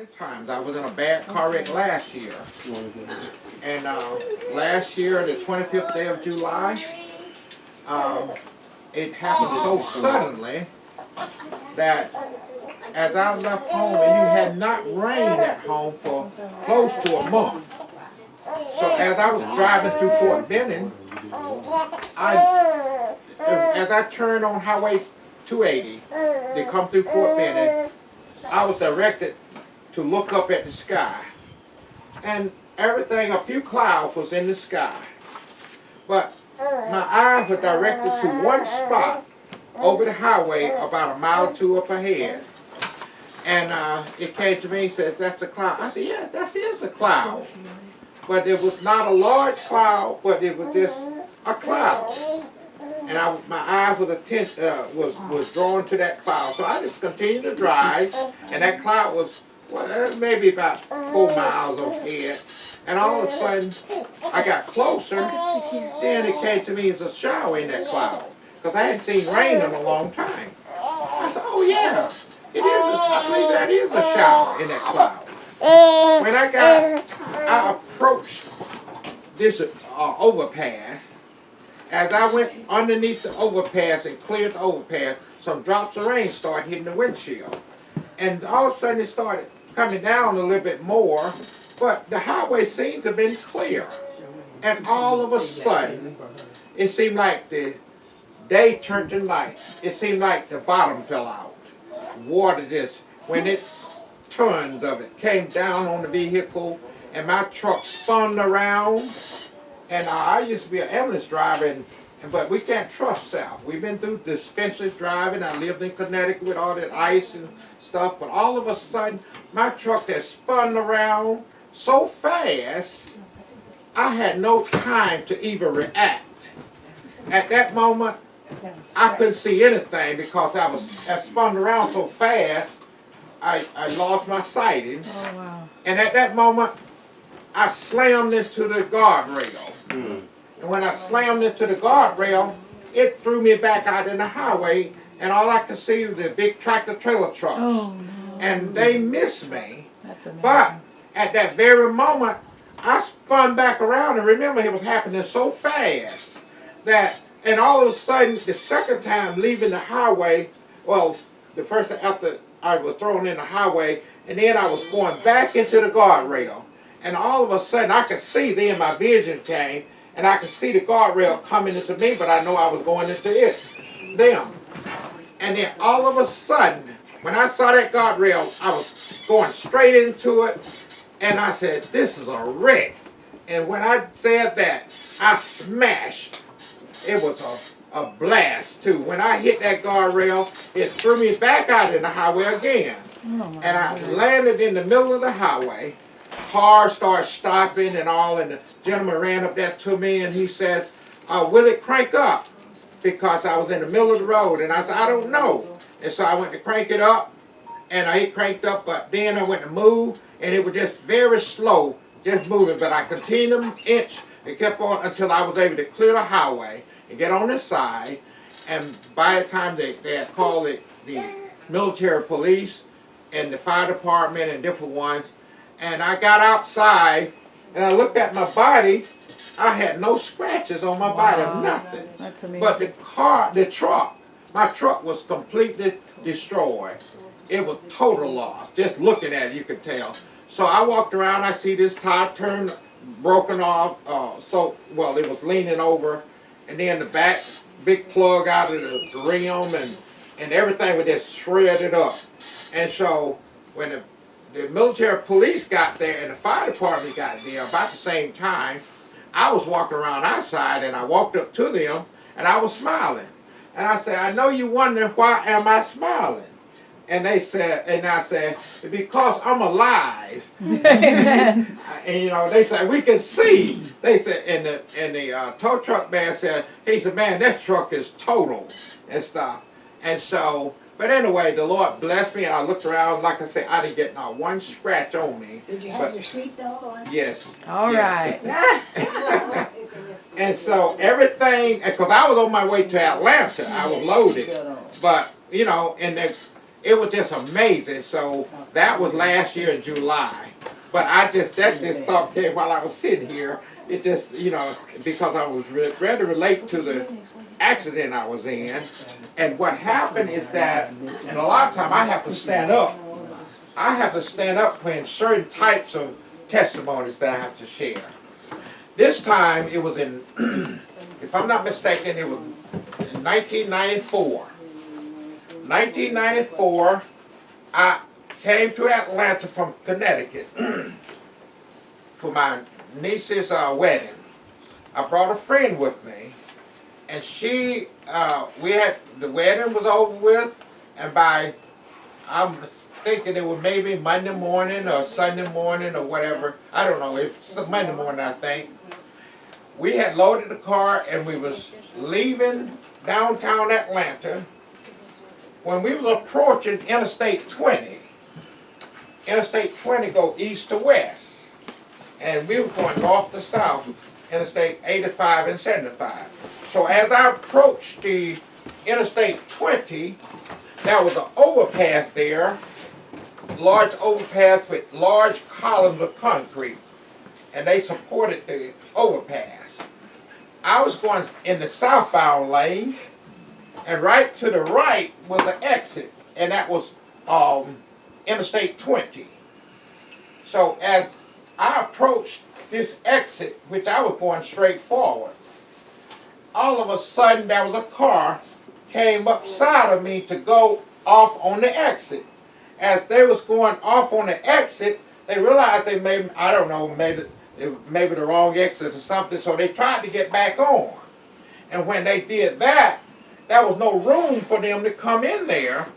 many times. I was in a bad car wreck last year. And last year, the 25th day of July, it happened so suddenly that as I left home, and it had not rained at home for close to a month. So as I was driving through Fort Benning, as I turned on Highway 280 to come through Fort Benning, I was directed to look up at the sky. And everything, a few clouds was in the sky. But my eyes were directed to one spot over the highway about a mile or two up ahead. And it came to me and said, "That's a cloud." I said, "Yeah, that is a cloud." But it was not a large cloud, but it was just a cloud. And my eyes was drawn to that cloud. So I just continued to drive, and that cloud was maybe about 4 miles ahead. And all of a sudden, I got closer, then it came to me as a shower in that cloud. Because I hadn't seen rain in a long time. I said, "Oh yeah, I believe that is a shower in that cloud." When I approached this overpass, as I went underneath the overpass and cleared the overpass, some drops of rain started hitting the windshield. And all of a sudden it started coming down a little bit more, but the highway seemed to have been clear. And all of a sudden, it seemed like the day turned to night. It seemed like the bottom fell out. Water just, when it tons of it came down on the vehicle, and my truck spun around. And I used to be an ambulance driver, but we can't trust South. We've been through defensive driving. I lived in Connecticut with all that ice and stuff, but all of a sudden, my truck had spun around so fast, I had no time to even react. At that moment, I couldn't see anything because I spun around so fast, I lost my sighting. Oh, wow. And at that moment, I slammed into the guardrail. And when I slammed into the guardrail, it threw me back out in the highway, and all I could see was the big tractor trailer trucks. Oh, no. And they missed me. That's amazing. But at that very moment, I spun back around, and remember, it was happening so fast that, and all of a sudden, the second time leaving the highway, well, the first after I was thrown in the highway, and then I was going back into the guardrail. And all of a sudden, I could see, then my vision came, and I could see the guardrail coming into me, but I know I was going into them. And then all of a sudden, when I saw that guardrail, I was going straight into it, and I said, "This is a wreck." And when I said that, I smashed. It was a blast, too. When I hit that guardrail, it threw me back out in the highway again. Oh, And I landed in the middle of the highway. Cars started stopping and all, and the gentleman ran up there to me and he said, "Will it crank up?" Because I was in the middle of the road, and I said, "I don't know." And so I went to crank it up, and it cranked up, but then I went to move, and it was just very slow, just moving, but I continued to inch. It kept on until I was able to clear the highway and get on the side, and by the time they had called the military police and the fire department and different ones, and I got outside, and I looked at my body. I had no scratches on my body, nothing. That's amazing. But my truck was completely destroyed. It was total loss. Just looking at it, you could tell. So I walked around, I see this tire turned, broken off, it was leaning over, and then the back, big plug out of the rim, and everything was just shredded up. And so when the military police got there and the fire department got there about the same time, I was walking around outside, and I walked up to them, and I was smiling. And I said, "I know you wondering why am I smiling?" And they said, and I said, "Because I'm alive." And they said, "We can see." They said, and the tow truck man said, he said, "Man, that truck is total," and stuff. And so, but anyway, the Lord blessed me, and I looked around. Like I said, I didn't get not one scratch on me. Did you have your seatbelt on? Yes. All yes. right. And so everything, because I was on my way to Atlanta, I was loaded. But, and it was just amazing. So that was last year in July. But that just thought came while I was sitting here. It just, you know, because I was ready to relate to the accident I was in. And what happened is that, and a lot of time I have to stand up. I have to stand up when certain types of testimonies that I have to share. This time it was in, if I'm not mistaken, it was in 1994. 1994, I came to Atlanta from Connecticut for my niece's wedding. I brought a friend with me, and she, the wedding was over with, and I'm thinking it was maybe Monday morning or Sunday morning or whatever. I don't know, it's Monday morning I think. We had loaded the car and we was leaving downtown Atlanta. When we was approaching Interstate 20, Interstate 20 go east to west. And we were going north to south, Interstate 85 and 75. So as I approached the Interstate 20, there was an overpass there, large overpass with large columns of concrete. And they supported the overpass. I was going in the southbound lane, and right to the right was an exit, and that was Interstate 20. So as I approached this exit, which I was going straight forward, all of a sudden there was a car came up side of me to go off on the exit. As they was going off on the exit, they realized they made, I don't know, maybe the wrong exit or something, so they tried to get back on. And when they did that, there was no room for them to come in there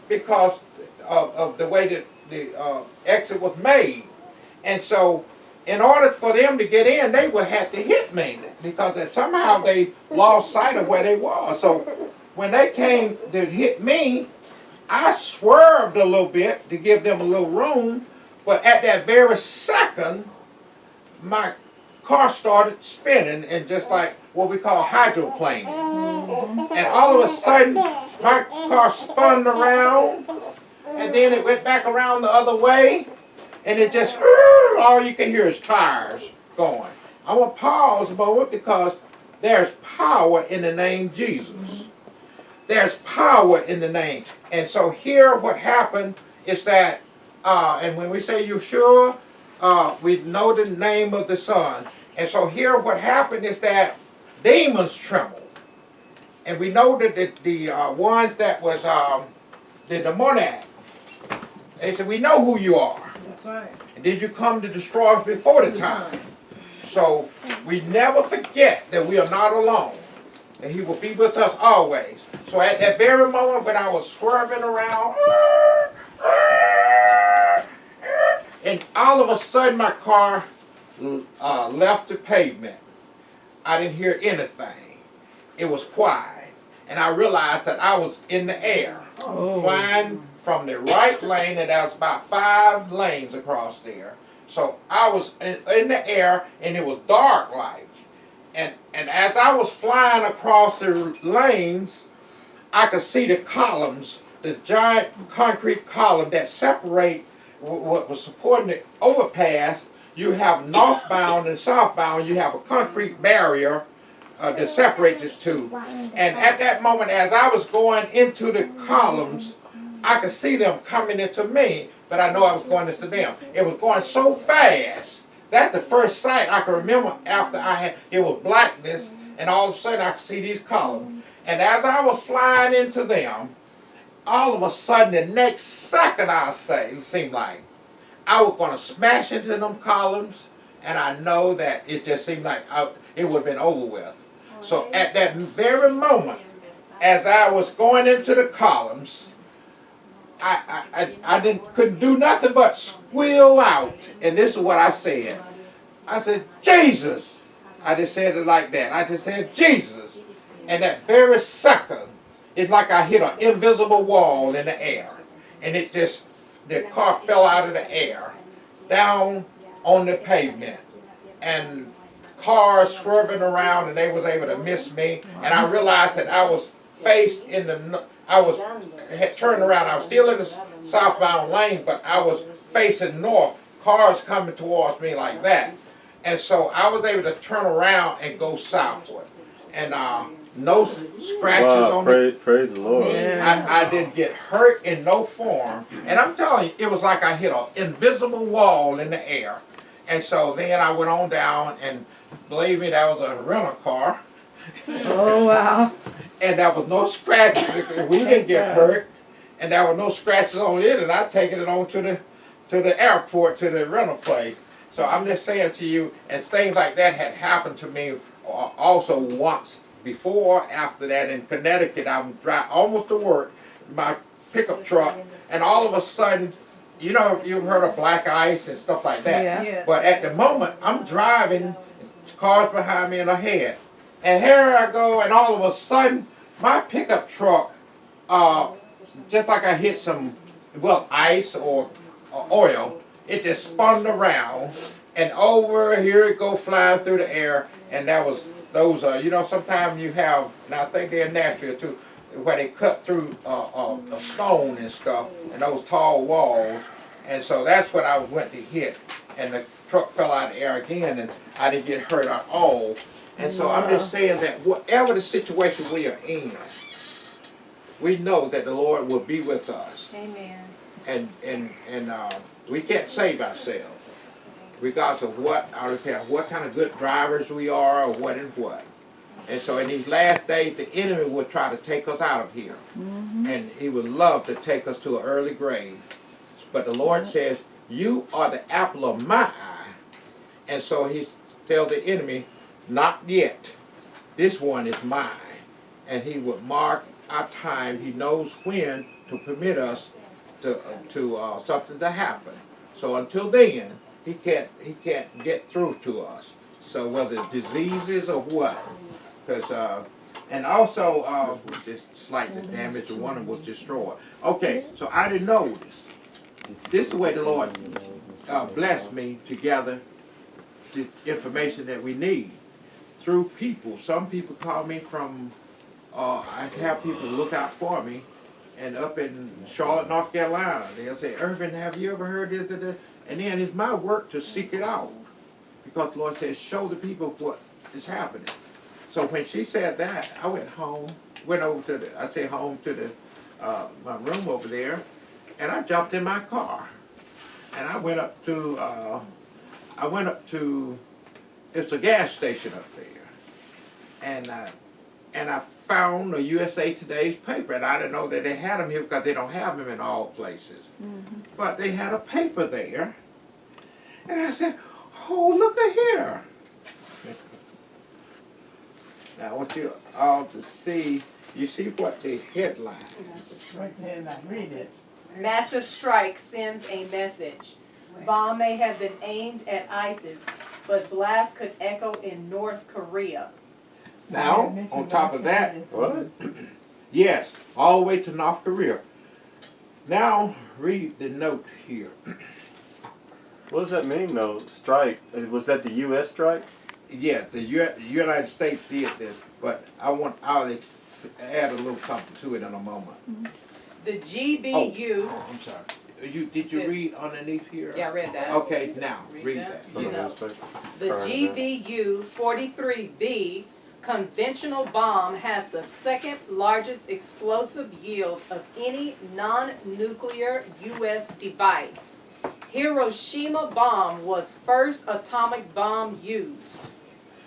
because of the way that the exit was made. And so in order for them to get in, they would have to hit me because somehow they lost sight of where they were. So when they came to hit me, I swerved a little bit to give them a little room, but at that very second, my car started spinning and just like what we call hydroplaning. And all of a sudden, my car spun around, and then it went back around the other way, and it just, all you can hear is tires going. I want to pause a moment because there's power in the name Jesus. There's power in the name. And so here what happened is that, and when we say Yeshua, we know the name of the Son. And so here what happened is that demons trembled. And we know that the ones that was the demoniac, they said, we know who you are. That's right. And did you come to destroy us before the time? So we never forget that we are not alone. And he will be with us always. So at that very moment when I was swerving around, and all of a sudden my car left the pavement. I didn't hear anything. It was quiet. And I realized that I was in the air, flying from the right lane, and there was about 5 lanes across there. So I was in the air, and it was dark like. And as I was flying across the lanes, I could see the columns, the giant concrete column that separate what was supporting the overpass. You have northbound and southbound, you have a concrete barrier that separates the two. And at that moment, as I was going into the columns, I could see them coming into me, but I know I was going into them. It was going so fast. That's the first sight I can remember after it was blackness, and all of a sudden I could see these columns. And as I was flying into them, all of a sudden the next second I'll say, it seemed like, I was going to smash into them columns, and I know that it just seemed like it would have been over with. So at that very moment, as I was going into the columns, I couldn't do nothing but squeal out. And this is what I said. I said, Jesus. I just said it like that. I just said, Jesus. And that very second, it's like I hit an invisible wall in the air. And it just, the car fell out of the air, down on the pavement. And cars swerving around, and they was able to miss me. And I realized that I was faced in the I had turned around. I was still in the southbound lane, but I was facing north. Cars coming towards me like that. And so I was able to turn around and go southward. And no scratches Wow, on me. praise the Lord. I didn't get hurt in no form. And I'm telling you, it was like I hit an invisible wall in the air. And so then I went on down, and believe me, that was a rental car. Oh, wow. And there was no scratches. We didn't get hurt. And there were no scratches on it. And I taken it on to the airport, to the rental place. So I'm just saying to you, and things like that had happened to me also once before. After that, in Connecticut, I was driving almost to work, my pickup truck, and all of a sudden, you know, you've heard of black ice and stuff like that. Yeah. Yeah. But at the moment, I'm driving, cars behind me and ahead, and here I go, and all of a sudden, my pickup truck, just like I hit some, well, ice or oil, it just spun around, and over here it go flying through the air, and that was those, you know, sometimes you have, and I think they're in Nashville too, where they cut through a stone and stuff, and those tall walls, and so that's what I went to hit, and the truck fell out of the air again, and I didn't get hurt at all. And so I'm just saying that whatever the situation we are in, we know that the Lord will be with us. Amen. And we can't save ourselves, regardless of what, I don't care what kind of good drivers we are or what and what. And so in these last days, the enemy will try to take us out of here. And he would love to take us to an early grave. But the Lord says, you are the apple of my eye. And so he tells the enemy, not yet. This one is mine. And he would mark our time. He knows when to permit us to something to happen. So until then, he can't get through to us. So whether it's diseases or what, because and also just slightly damaged, and one was destroyed. Okay, so I didn't know this. This is the way the Lord blessed me to gather the information that we need through people. Some people call me from. I have people look out for me. And up in Charlotte, North Carolina, they'll say, Irvin, have you ever heard this? And then it's my work to seek it out. Because the Lord says, show the people what is happening. So when she said that, I went home, home to my room over there, and I jumped in my car. And I went up to, it's a gas station up there. And I found a USA Today's paper, and I didn't know that they had them here because they don't have them in all places. But they had a paper there, and I said, oh, look at here. Now I want you all to see, you see what the headline is. Right there, now read it. Massive strike sends a message. Bomb may have been aimed at ISIS, but blast could echo in North Korea. Now, on top of that, What? yes, all the way to North Korea. Now, read the note here. What does that mean, though? Strike? Was that the U.S. strike? Yeah, the United States did this, but I'll add a little something to it in a moment. The GBU. Oh, I'm sorry. Did you read underneath here? Yeah, I read that. Okay, now, read that? that. From the Yeah. newspaper? The Current GBU 43B conventional bomb has the second largest explosive yield of any non-nuclear U.S. device. Hiroshima bomb was first atomic bomb used.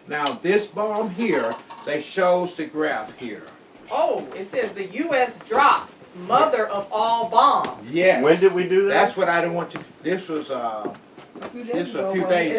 Now, this bomb here, they shows the graph here. Oh, it says the U.S. drops mother of all bombs. Yes. When did we do that? That's what I didn't want to. This was a few days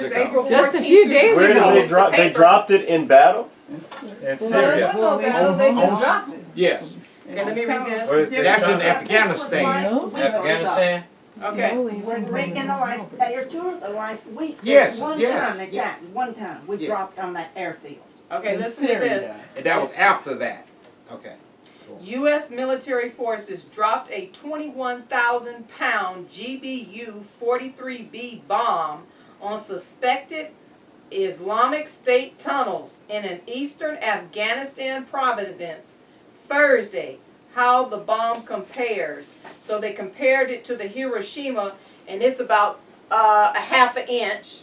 It's ago. April 14th. Just a few days Where ago. did they drop? They dropped it in battle? In Well, Syria. it wasn't no battle, they just dropped it. Yes, Okay, let me read this. Where is it? that's in Afghanistan. Afghanistan. Afghanistan. Okay. When breaking the last day or two, the last week. Yes, One yes, time, yeah. exactly, one time, we Yeah. dropped on that airfield. Okay, In listen to this. Syria. And that was after that. Okay. U.S. military forces dropped a 21,000-pound GBU 43B bomb on suspected Islamic State tunnels in an eastern Afghanistan province Thursday, how the bomb compares. So they compared it to the Hiroshima, and it's about a half an inch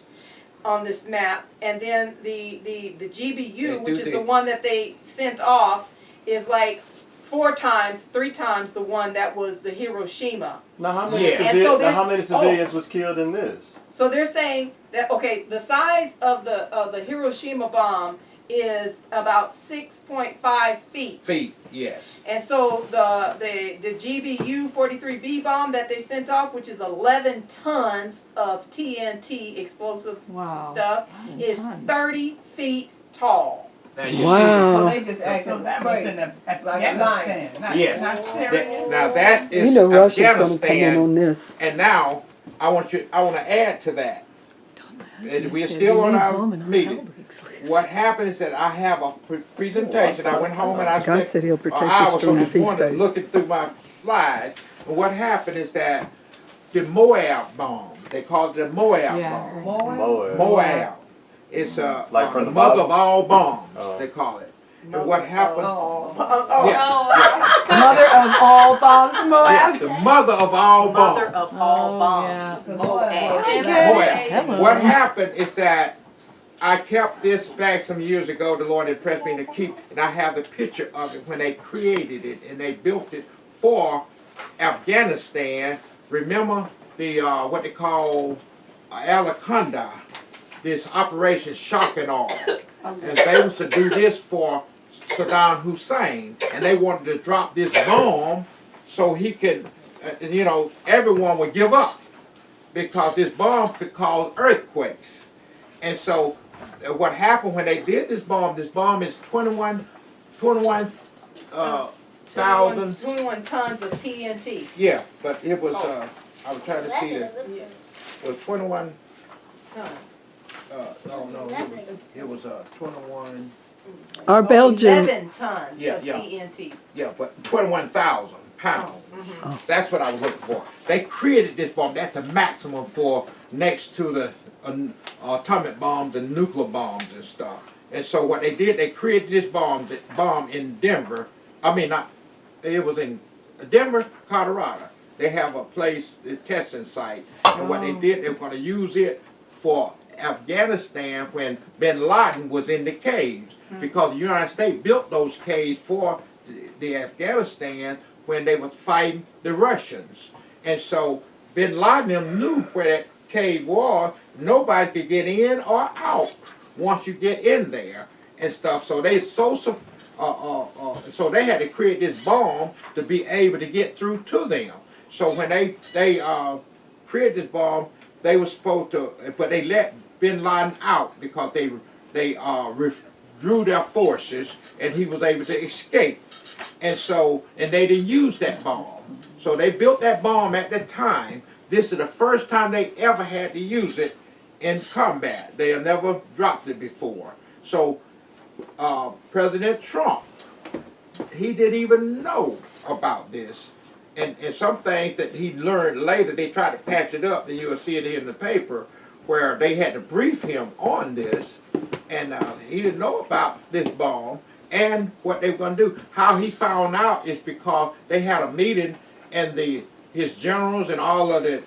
on this map. And then the GBU, which is the one that they sent off, is like 3 times the one that was the Hiroshima. Now how many, Yeah. And so there's- how many civilians was killed in this? So they're saying that, okay, the size of the Hiroshima bomb is about 6.5 feet. Feet, yes. And so the GBU 43B bomb that they sent off, which is 11 tons of TNT explosive Wow. stuff, is tons. 30 feet tall. Now you So Wow. they just So acted that was in crazy. Afghanistan, not, Yes. not see, Syria. now that is You know Russia's gonna come in Afghanistan, on this. and now I want to add to that. And we're still on our meeting. What happened is that I have a presentation. I went home and I God spent said he'll protect us hours during on the the feast morning days. looking through my slides. And what happened is that the Moab bomb, they called it the Moab Yeah. bomb. Moab. Moab. It's Like from the the mother Bible? of all bombs, Oh. they call it. And what happened? Oh, Yeah, Mother of all bombs, yeah, Moab. the mother of all mother bombs. of all Oh, bombs. yeah. It's Moab. Okay. Moab. What happened is that I kept this back some years ago. The Lord impressed me to keep, and I have the picture of it when they created it and they built it for Afghanistan. Remember the what they call Alaconda, this Operation Shock and Awe, and they was to do this for Saddam Hussein, and they wanted to drop this bomb so he could, everyone would give up because this bomb could cause earthquakes. And so what happened when they did this bomb is 21 thousand. 21 tons of TNT. Yeah, but it was, I was trying to see the, Yeah, it was 21, tons. it was 21, Our Belgian, 11 tons Yeah, of yeah. TNT. yeah, but 21,000 pounds. Mm-hmm. That's what I was looking for. They created this bomb. That's the maximum for next to the atomic bombs and nuclear bombs and stuff. And so what they did, they created this bomb in Denver. I mean, it was in Denver, Colorado. They have a place, a testing site. And what they did, they were going to use it for Afghanistan when bin Laden was in the caves. Because the United States built those caves for the Afghanistan when they were fighting the Russians. And so bin Laden knew where that cave was. Nobody could get in or out once you get in there and stuff. So they so they had to create this bomb to be able to get through to them. So when they created this bomb, they were supposed to, but they let bin Laden out because they withdrew their forces and he was able to escape. And so, and they didn't use that bomb. So they built that bomb at the time. This is the first time they ever had to use it in combat. They had never dropped it before. So President Trump, he didn't even know about this. And some things that he learned later, they tried to patch it up, and you'll see it in the paper, where they had to brief him on this, and he didn't know about this bomb and what they were going to do. How he found out is because they had a meeting, and his generals and all of the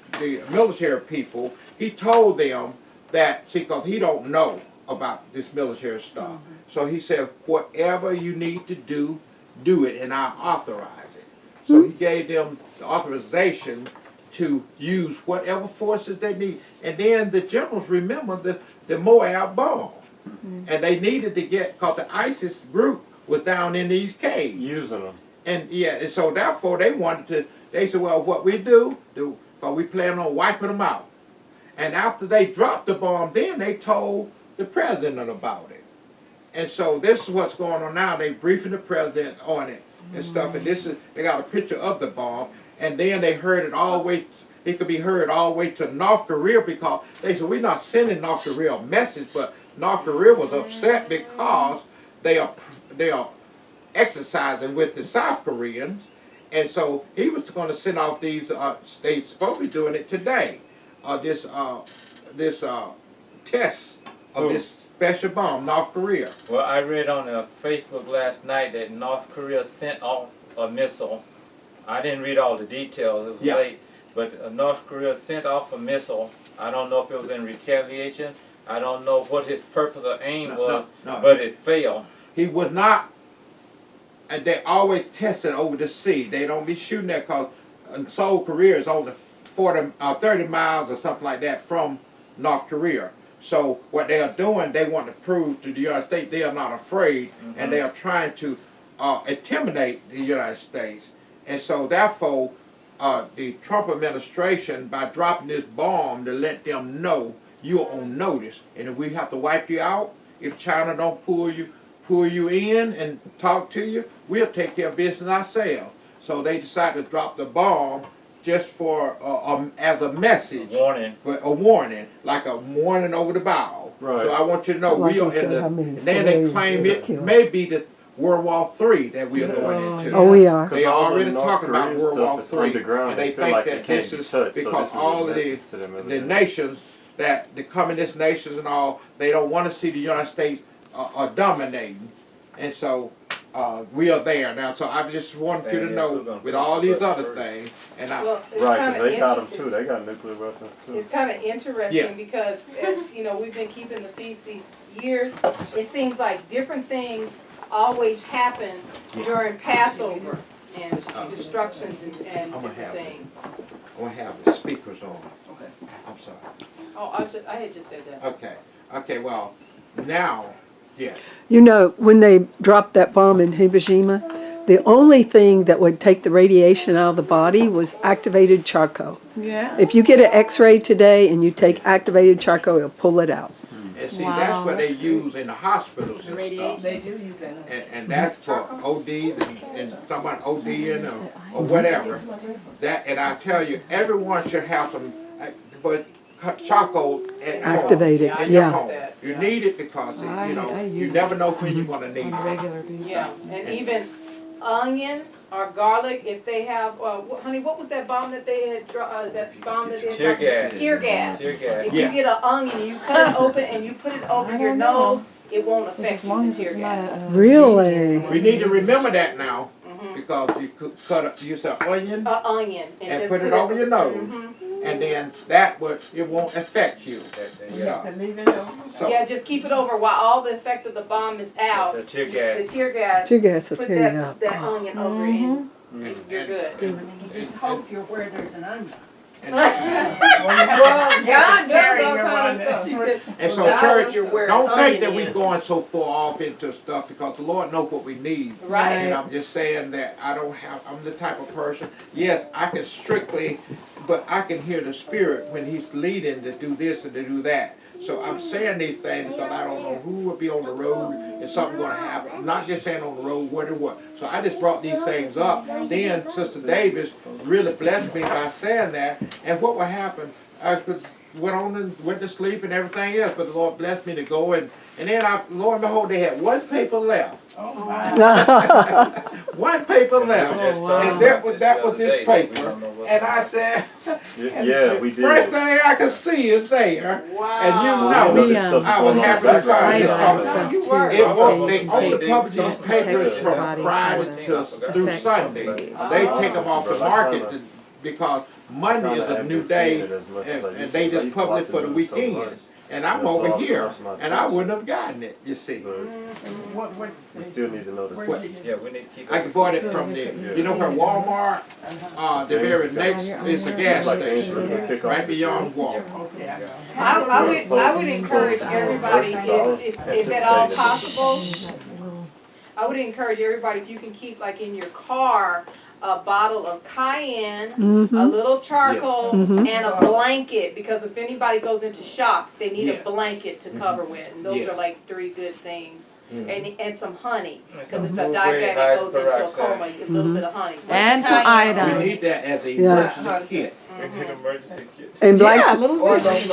military people, he told them that, see, because he don't know about this military stuff. So he said, whatever you need to do, do it, and I'll authorize it. So he gave them the authorization to use whatever forces they need. And then the generals remembered the Moab bomb. And they needed to get, because the ISIS group was down in these caves. Using them. And yeah, and so therefore they said, well, what we do, because we plan on wiping them out. And after they dropped the bomb, then they told the president about it. And so this is what's going on now. They briefing the president on it and stuff. And they got a picture of the bomb. And then they heard it all the way, it could be heard all the way to North Korea, because they said, we're not sending North Korea a message, but North Korea was upset because they are exercising with the South Koreans. And so he was going to send off these, they supposed to be doing it today, this test of this special bomb, North Korea. Well, I read on Facebook last night that North Korea sent off a missile. I didn't read all the details, it was Yeah. late, but North Korea sent off a missile. I don't know if it was in retaliation. I don't know what his purpose or aim was, no. but it failed. He was not, and they always test it over the sea. They don't be shooting that because Seoul, Korea is only 30 miles or something like that from North Korea. So what they are doing, they want to prove to the United States they are not afraid, and they are trying to intimidate the United States. And so therefore, the Trump administration, by dropping this bomb to let them know you're on notice, and if we have to wipe you out, if China don't pull you in and talk to you, we'll take care of business ourselves. So they decided to drop the bomb just for as a message, Warning. but a warning, like a warning over the bow. Right. So I want you to know Like we you are said, in the. how many And then they civilians claim they it killed. may be the World War III that we are going into. Oh, we are. They all the already North talking about Korean World stuff War is III, underground. and they They feel think like that they can't this be is touched, so because this is a all of message to them, the evidently. nations that the communist nations and all, they don't want to see the United States dominating, and so we are there now. So I just wanted you to Thing is, know who's gonna with push all the these button other first? things, and I. Well, it's Right, kinda because they got them inter- too. They got nuclear weapons too. It's kind of interesting Yeah. because, as you know, we've been keeping the feast these years. It seems like different things always happen during Passover and destructions and I'm gonna different have it. things. I want to have the speakers on. Okay. I'm sorry. Oh, I had just said that. Okay, well, now, yes. You know, when they dropped that bomb in Hiroshima, the only thing that would take the radiation out of the body was activated charcoal. Yeah. If you get an x-ray today and you take activated charcoal, it'll pull it out. And see, that's what they use in the hospitals and stuff. They do use that. And that's for ODs and someone ODing or whatever. That, and I tell you, everyone should have some charcoal at home. Activated, In your yeah. home. You need it because, you know, you never know when you're gonna need it. Yeah, and even onion or garlic, if they have, honey, what was that bomb that they had, that bomb that they had? Tear gas. Tear gas. Tear gas. If Yeah. you get an onion, you cut it open and you put it over your nose, it won't affect you, the tear gas. Really? We need to remember that now, because you could use an onion An onion. and just put it over your nose, Mhm. and then it won't affect you. Yeah. Leave it over. So, Yeah, just keep it over while all the effect of the bomb is out. The tear The gas. tear gas, Tear gas will put tear you up. that onion over it and you're good. Just hope you're where there's an onion. and, Well, God, Jerry, all you're kind of one. stuff. She said, and so well, church, you're where don't think onion that we're is. going so far off into stuff, because the Lord knows what we need. Right. And I'm just saying that I'm the type of person, yes, I can strictly, but I can hear the Spirit when He's leading to do this and to do that. So I'm saying these things because I don't know who will be on the road and something going to happen. I'm not just saying on the road, what and what. So I just brought these things up. Then Sister Davis really blessed me by saying that. And what will happen, I went on and went to sleep and everything else, but the Lord blessed me to go and then Lord and behold, they had one paper left. Oh, my. One paper left. And that was this paper. And I said, Yeah, we did. first thing I could see is there. Wow. And you Well, know, you know this stuff is I was going on happy in the to find this background. stuff. You were. It won't, they Take only publish these protect papers the from body Friday through Sunday. They take them off the market because Monday is a new day, and they just publish for the weekend. And I'm over here, and I wouldn't have gotten it, you see. What's We the? still need to know Where this. did you? Yeah, we need to keep I it. bought it from you know where Walmart, the very next, it's a gas Like station, Angela, we kick off right the beyond series. Walmart. Okay, I got it. I would encourage everybody, if at all possible, I would encourage everybody, if you can keep like in your car, a bottle of cayenne, a little charcoal, and a blanket, because if anybody goes into shock, they need Yeah. a blanket to cover with, and those Yes. are like 3 good things. And some honey, because if a Blue-grade diabetic goes into a hydroperoxide. coma, a little bit of honey. So And it's some cayenne. iodine. We need that as a Yeah. emergency kit. Emergency kit. And Yeah, a little Or bit.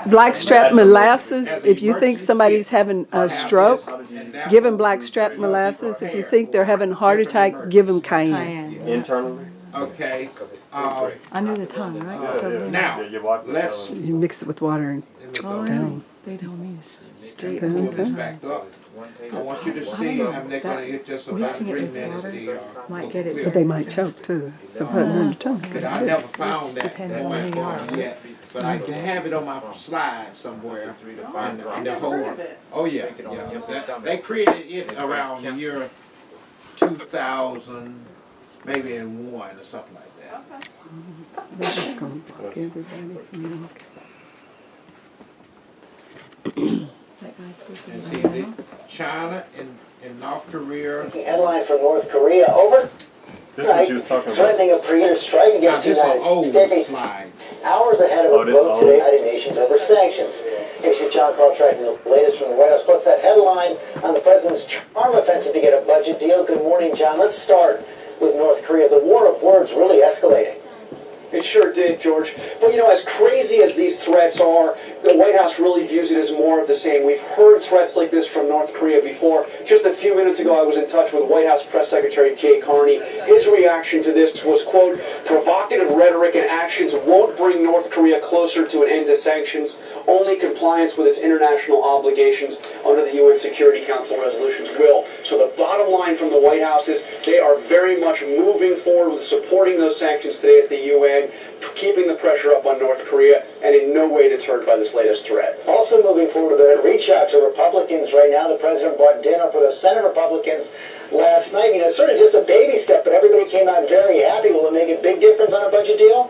blackstrap molasses, As a if you think emergency somebody's kit. having Have a this, stroke, and that give them will blackstrap really keep our molasses. If you hair think they're having a heart different attack, give them cayenne. Cayenne. Internally? Okay, Under the tongue, right? Yeah, So yeah. then- Now, Yeah, you walk the let's- tongue. You mix it with water and let me Oh, go down. they told me to straight Spoon. under pull this the back up. One I table. want you to I see, don't know, I'm they're gonna that get just about mixing it 3 with minutes. water The, might look get it clear. But they might choke too. So put it on your tongue. But I never found Just that depends on point who you for are, them right? yet. But I can have it on my slide somewhere. 3 to Oh, 5 And drops. the whole, Heard of it. oh yeah, Take it on the yeah. empty That- stomach. They created it And it around the burns year 2000, maybe in 1 or something like that. They're just gonna block everybody from you. That guy's supposed to And be see, on the now. China and North Korea. Headline from North Korea, over. This is what you was talking about. Threatening a pre-year strike Now against the this is an United old States. slide. Hours ahead of Oh, a this vote old? today, United Nations over sanctions. ABC John Carl tracking the latest from the White House. Plus that headline on the president's charm offensive to get a budget deal. Good morning, John. Let's start with North Korea. The war of words really escalating. It sure did, George. But you know, as crazy as these threats are, the White House really views it as more of the same. We've heard threats like this from North Korea before. Just a few minutes ago, I was in touch with White House Press Secretary Jay Carney. His reaction to this was, quote, provocative rhetoric and actions won't bring North Korea closer to an end to sanctions. Only compliance with its international obligations under the UN Security Council resolutions will. So the bottom line from the White House is they are very much moving forward with supporting those sanctions today at the UN, keeping the pressure up on North Korea, and in no way deterred by this latest threat. Also moving forward with a reach out to Republicans right now. The president bought dinner for those Senate Republicans last night. You know, it's sort of just a baby step, but everybody came out very happy. Will it make a big difference on a budget deal?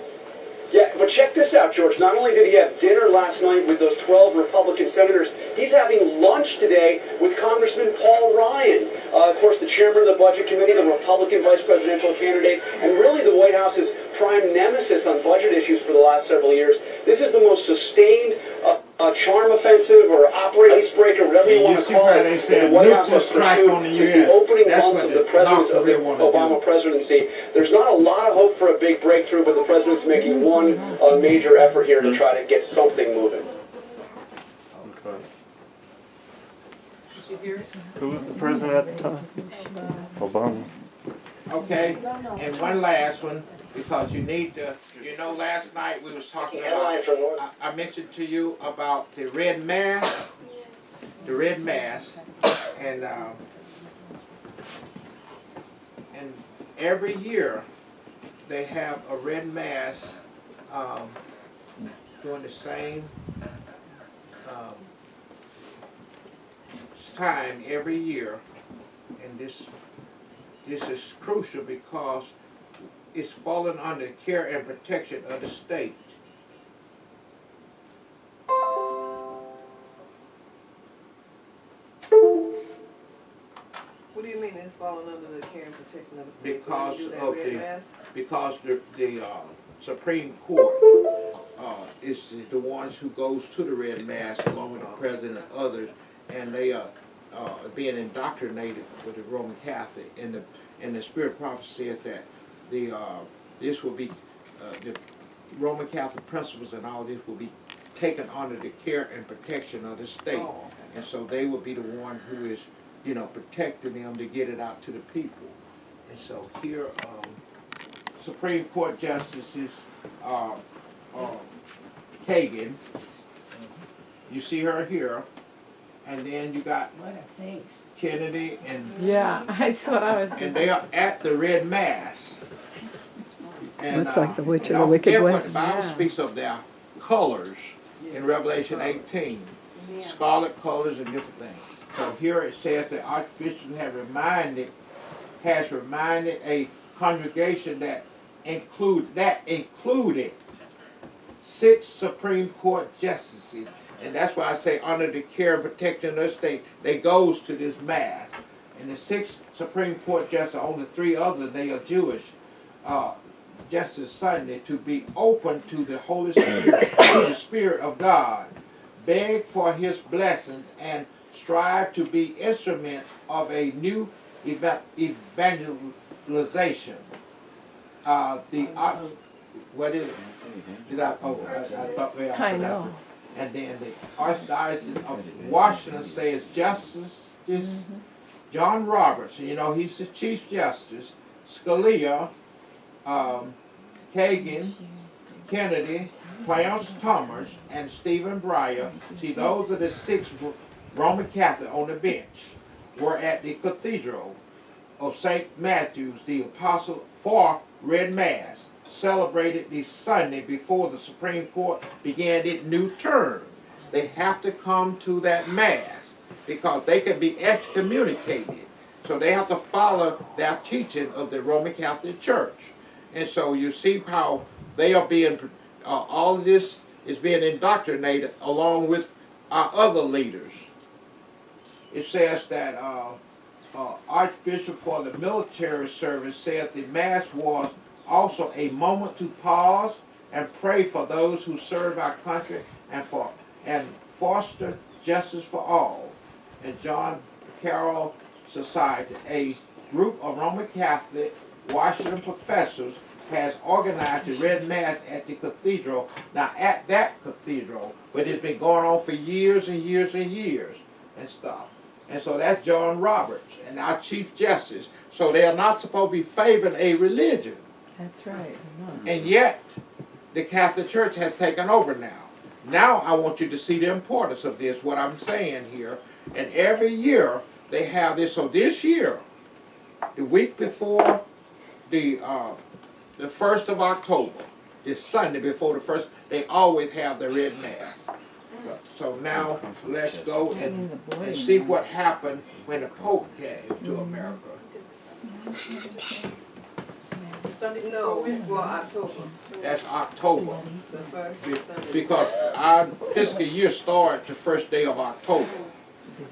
Yeah, but check this out, George. Not only did he have dinner last night with those 12 Republican senators, he's having lunch today with Congressman Paul Ryan. Of course, the chairman of the Budget Committee, the Republican vice presidential candidate, and really the White House's prime nemesis on budget issues for the last several years. This is the most sustained charm offensive or icebreaker, whatever you want to call it, that the White House has pursued since the opening months of the Obama presidency. There's not a lot of hope for a big breakthrough, but the president's making one major effort here to try to get something moving. Okay. Did you hear it? Who was the president at the time? Obama. Okay, and one last one, because you need to, you know, last night we was talking Headline about, from North. I mentioned to you about the red mass, and every year they have a red mass during the same time every year, and this is crucial because it's fallen under the care and protection of the state. What do you mean it's falling under the care and protection of the state? Because Do that of red the- mass? Because the Supreme Court is the ones who goes to the red mass along with the president and others, and they are being indoctrinated with the Roman Catholic. And the Spirit prophecy says that this will be the Roman Catholic principles and all this will be taken under the care and protection of the state, Oh, okay. and so they will be the one who is, you know, protecting them to get it out to the people. And so here, Supreme Court Justices Kagan, you see her here, and then you got What a face. Kennedy, and Yeah, that's what I was and they are at the red mass. And, Looks like the witch of and the don't Wicked forget what West. the Bible Yeah. speaks of their colors in Revelation 18, scarlet colors and different things. So here it says that Archbishop has reminded a congregation that included 6 Supreme Court justices, and that's why I say under the care and protection of the state, they goes to this mass. And the 6 Supreme Court justices, only 3 others, they are Jewish. Justice Sunday to be open to the Holy Spirit, to the Spirit of God, beg for His blessings, and strive to be instruments of a new evangelization. What is it? Did I? Oh, I thought maybe I know. And then the Archdiocese of Washington says Justice John Roberts, you know, he's the Chief Justice, Scalia, Kagan, Kennedy, Clarence Thomas, and Stephen Breyer. See, those are the 6 Roman Catholic on the bench. Were at the Cathedral of St. Matthew's, the Apostle, for Red Mass, celebrated the Sunday before the Supreme Court began its new term. They have to come to that Mass because they can be excommunicated. So they have to follow that teaching of the Roman Catholic Church. And so you see how they are being, all of this is being indoctrinated along with our other leaders. It says that Archbishop for the military service said the Mass was also a moment to pause and pray for those who serve our country and foster justice for all. And John Carroll Society, a group of Roman Catholic Washington professors, has organized the Red Mass at the cathedral. Now at that cathedral, but it's been going on for years and years and years and stuff. And so that's John Roberts and our Chief Justice. So they are not supposed to be favoring a religion. That's right. And yet, the Catholic Church has taken over now. Now I want you to see the importance of this, what I'm saying here. And every year they have this. So this year, the week before the 1st of October, this Sunday before the 1st, they always have the Red Mass. So now let's go and see what happened when the Pope came to America. No, well, October. That's October. The first Sunday. Because our fiscal year starts the 1st day of October.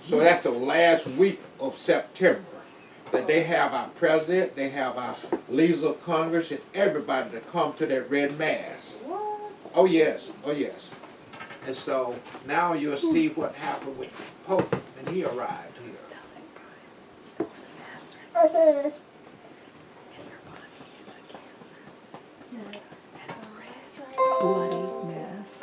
So that's the last week of September. That they have our president, they have our leaders of Congress, and everybody to come to that Red Mass. Oh yes, oh yes. And so now you'll see what happened with the Pope when he arrived here. Bloody mess.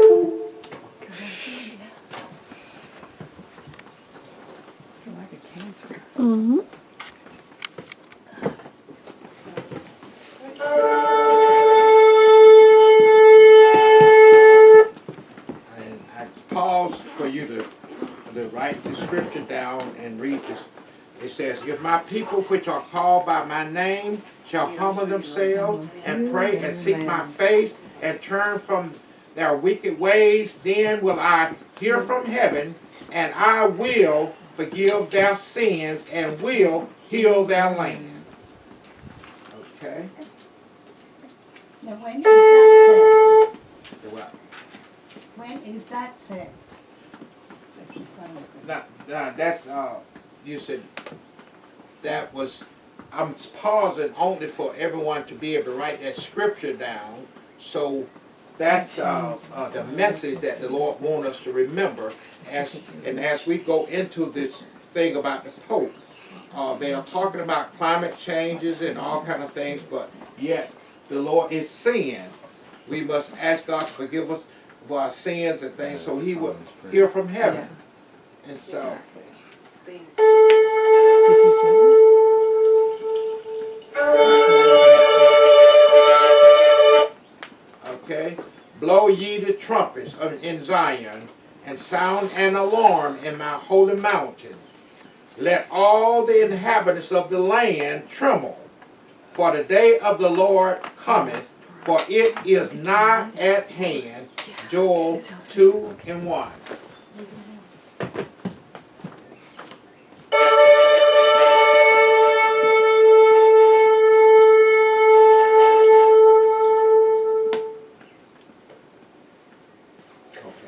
Like a cancer. Mm-hmm. And I pause for you to write the scripture down and read this. It says, if my people which are called by my name shall humble themselves and pray and seek my face and turn from their wicked ways, then will I hear from heaven, and I will forgive their sins and will heal their land. Okay? Now, when is that The what? said? When is that said? Now, that's, you said, that was, I'm pausing only for everyone to be able to write that scripture down. So that's the message that the Lord wants us to remember. As we go into this thing about the Pope, they are talking about climate changes and all kind of things, but yet the Lord is saying we must ask God to forgive us for our sins and things so he will hear from heaven. And so, okay, blow ye the trumpets in Zion, and sound an alarm in my holy mountains. Let all the inhabitants of the land tremble, for the day of the Lord cometh, for it is nigh at hand. Joel 2:1.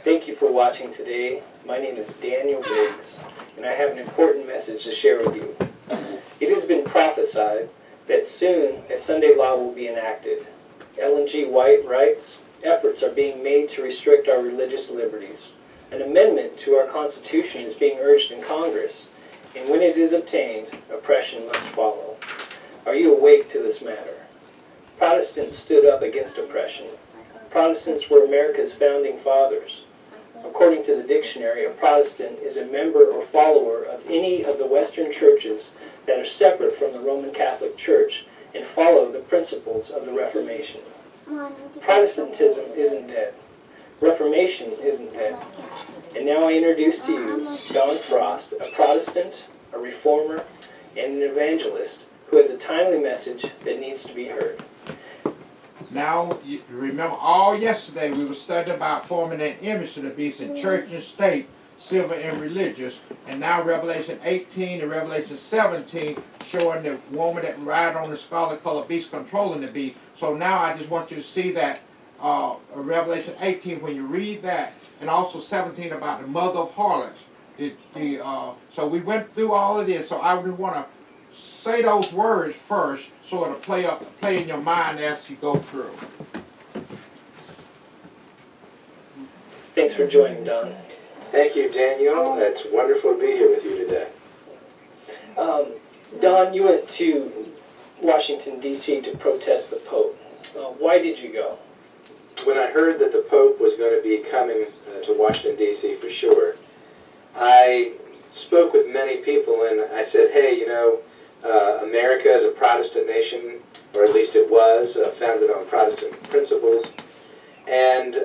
Thank you for watching today. My name is Daniel Biggs, and I have an important message to share with you. It has been prophesied that soon a Sunday law will be enacted. Ellen G. White writes, efforts are being made to restrict our religious liberties. An amendment to our Constitution is being urged in Congress, and when it is obtained, oppression must follow. Are you awake to this matter? Protestants stood up against oppression. Protestants were America's founding fathers. According to the dictionary, a Protestant is a member or follower of any of the Western churches that are separate from the Roman Catholic Church and follow the principles of the Reformation. Protestantism isn't dead. Reformation isn't dead. And now I introduce to you Don Frost, a Protestant, a reformer, and an evangelist who has a timely message that needs to be heard. Now, you remember all yesterday we were studying about forming an image to the beast in church and state, civil and religious. And now Revelation 18 and Revelation 17 showing the woman that ride on the scarlet colored beast controlling the beast. So now I just want you to see that Revelation 18, when you read that, and also 17 about the mother of harlots. So we went through all of this, so I would want to say those words first so it'll play in your mind as you go through. Thanks for joining, Don. Thank you, Daniel. It's wonderful to be here with you today. Don, you went to Washington, D.C. to protest the Pope. Why did you go? When I heard that the Pope was going to be coming to Washington, D.C. for sure, I spoke with many people and I said, hey, you know, America is a Protestant nation, or at least it was, founded on Protestant principles. And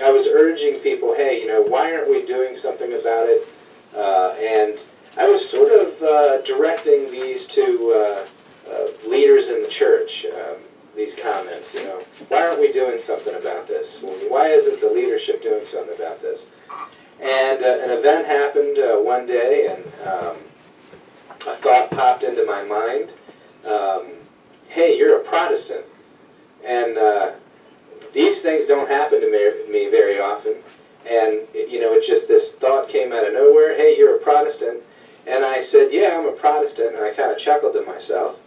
I was urging people, hey, you know, why aren't we doing something about it? And I was sort of directing these to leaders in the church, these comments, you know. Why aren't we doing something about this? Why isn't the leadership doing something about this? And an event happened one day, and a thought popped into my mind. Hey, you're a Protestant. And these things don't happen to me very often. And, you know, it's just this thought came out of nowhere. Hey, you're a Protestant. And I said, yeah, I'm a Protestant. And I kind of chuckled to myself.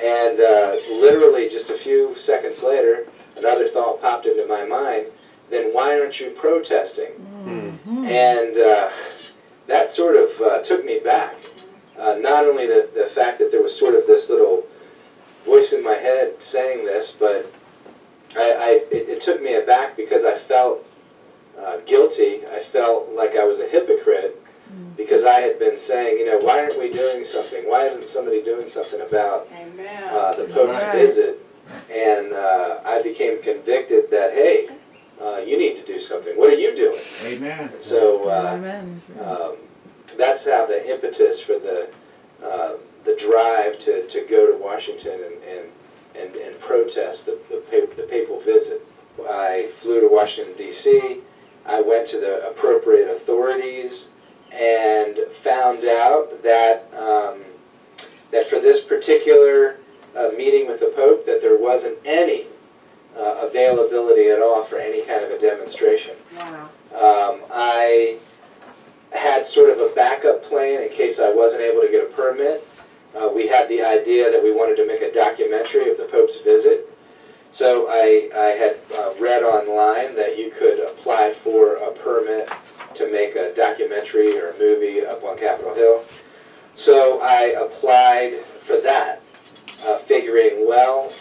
And literally just a few seconds later, another thought popped into my mind. Then why aren't you protesting? Mm-hmm. And that sort of took me back. Not only the fact that there was sort of this little voice in my head saying this, but it took me aback because I felt guilty. I felt like I was a hypocrite because I had been saying, you know, why aren't we doing something? Why isn't somebody doing something about the Pope's visit? And I became convicted that, hey, you need to do something. What are you doing? Amen. And so that's how the impetus for the drive to go to Washington and protest the papal visit. I flew to Washington, D.C. I went to the appropriate authorities and found out that that for this particular meeting with the Pope, that there wasn't any availability at all for any kind of a demonstration. Wow. I had sort of a backup plan in case I wasn't able to get a permit. We had the idea that we wanted to make a documentary of the Pope's visit. So I had read online that you could apply for a permit to make a documentary or a movie up on Capitol Hill. So I applied for that, figuring, well,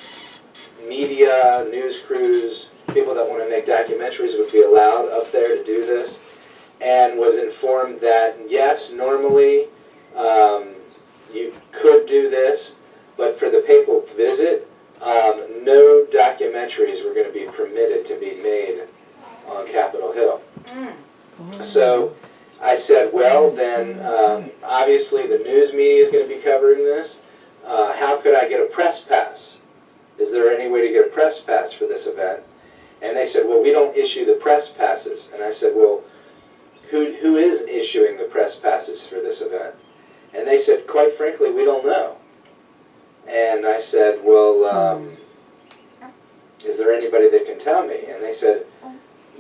media, news crews, people that want to make documentaries would be allowed up there to do this, and was informed that, yes, normally you could do this, but for the papal visit, no documentaries were going to be permitted to be made on Capitol Hill. So I said, well, then obviously the news media is going to be covering this. How could I get a press pass? Is there any way to get a press pass for this event? And they said, well, we don't issue the press passes. And I said, well, who is issuing the press passes for this event? And they said, quite frankly, we don't know. And I said, well, is there anybody that can tell me? And they said,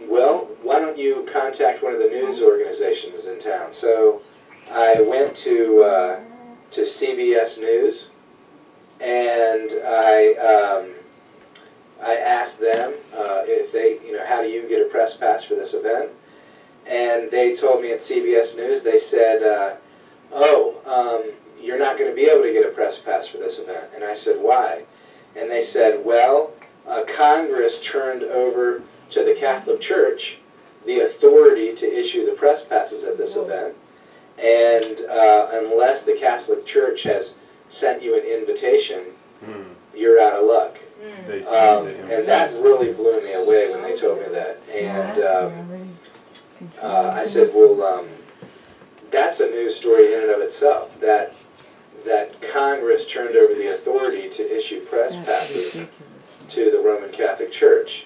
well, why don't you contact one of the news organizations in town? So I went to CBS News, and I asked them if they, you know, how do you get a press pass for this event? And they told me at CBS News, they said, you're not going to be able to get a press pass for this event. And I said, why? And they said, well, Congress turned over to the Catholic Church the authority to issue the press passes at this event. And unless the Catholic Church has sent you an invitation, you're out of luck. They see and that really blew me away when they told me that. And I said, well, that's a news story in and of itself, that Congress turned over the authority to issue press passes to the Roman Catholic Church.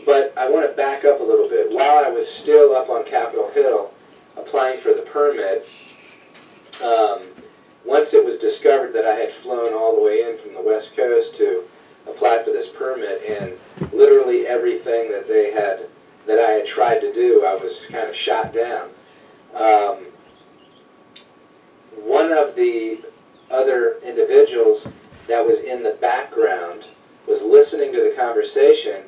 But I want to back up a little bit. While I was still up on Capitol Hill applying for the permit, once it was discovered that I had flown all the way in from the West Coast to apply for this permit, and literally everything that I had tried to do, I was kind of shot down. One of the other individuals that was in the background was listening to the conversation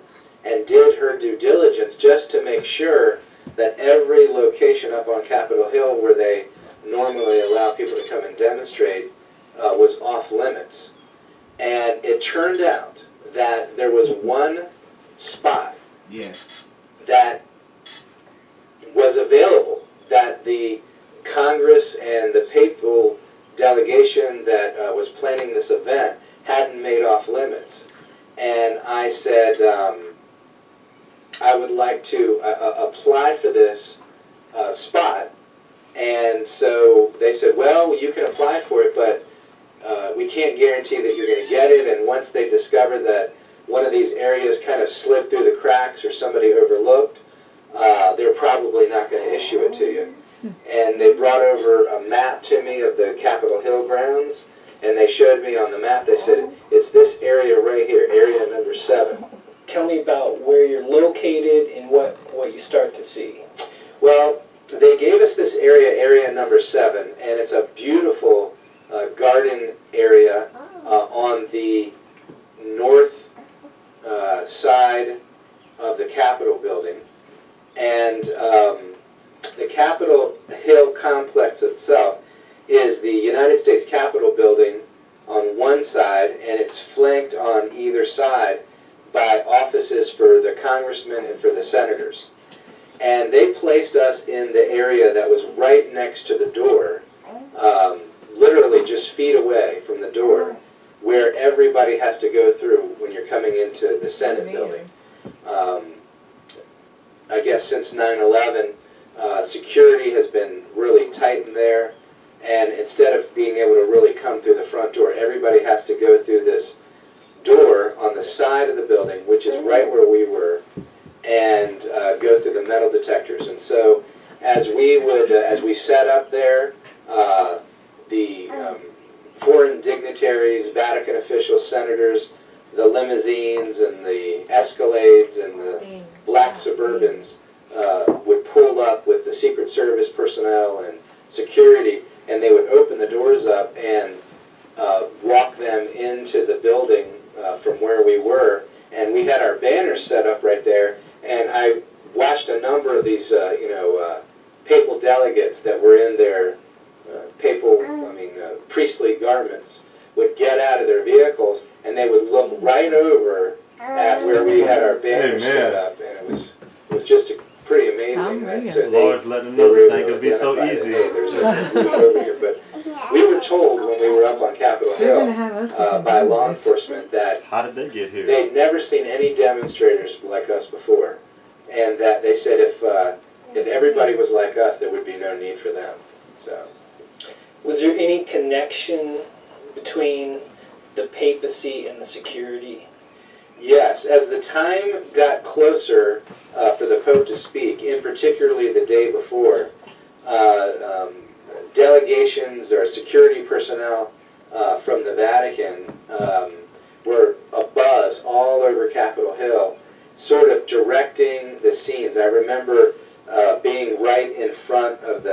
and did her due diligence just to make sure that every location up on Capitol Hill where they normally allow people to come and demonstrate was off limits. And it turned out that there was one spot that was available, that the Congress and the papal delegation that was planning this event hadn't made off limits. And I said, I would like to apply for this spot. And so they said, well, you can apply for it, but we can't guarantee that you're going to get it. And once they discover that one of these areas kind of slid through the cracks or somebody overlooked, they're probably not going to issue it to you. And they brought over a map to me of the Capitol Hill grounds, and they showed me on the map, they said, it's this area right here, area number 7. Tell me about where you're located and what you start to see. Well, they gave us this area number 7, and it's a beautiful garden area on the north side of the Capitol building. And the Capitol Hill complex itself is the United States Capitol building on one side, and it's flanked on either side by offices for the congressmen and for the senators. And they placed us in the area that was right next to the door, literally just feet away from the door, where everybody has to go through when you're coming into the Senate building. I guess since 9/11, security has been really tightened there, and instead of being able to really come through the front door, everybody has to go through this door on the side of the building, which is right where we were, and go through the metal detectors. And so as we sat up there, the foreign dignitaries, Vatican officials, senators, the limousines and the Escalades and the black Suburbans would pull up with the Secret Service personnel and security, and they would open the doors up and walk them into the building from where we were. And we had our banners set up right there, and I watched a number of these papal delegates that were in their priestly garments would get out of their vehicles, and they would look right over at where we had our banners set up, and it was just pretty amazing. So Lord's letting them know this ain't gonna be so easy. But we were told when we were up on Capitol Hill by law enforcement that how did they get here? They'd never seen any demonstrators like us before, and that they said if everybody was like us, there would be no need for them. So, was there any connection between the papacy and the security? Yes, as the time got closer for the Pope to speak, in particularly the day before, delegations or security personnel from the Vatican were abuzz all over Capitol Hill, sort of directing the scenes. I remember being right in front of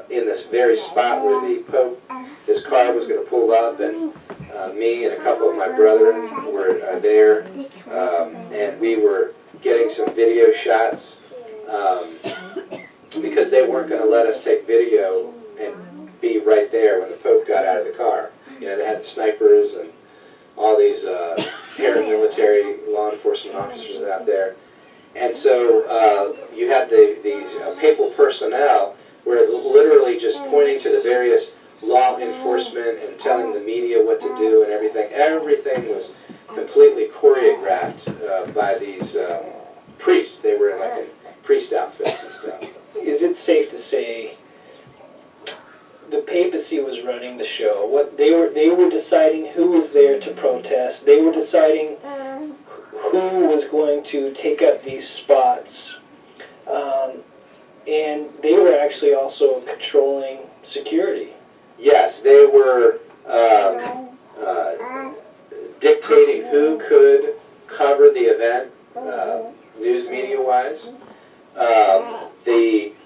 in this very spot where the Pope, his car was going to pull up, and me and a couple of my brethren were there, and we were getting some video shots because they weren't going to let us take video and be right there when the Pope got out of the car. You know, they had the snipers and all these paramilitary law enforcement officers out there. And so you had these papal personnel were literally just pointing to the various law enforcement and telling the media what to do and everything. Everything was completely choreographed by these priests. They were in like priest outfits and stuff. Is it safe to say the papacy was running the show? What they were deciding who was there to protest. They were deciding who was going to take up these spots, and they were actually also controlling security. Yes, they were dictating who could cover the event, news media wise.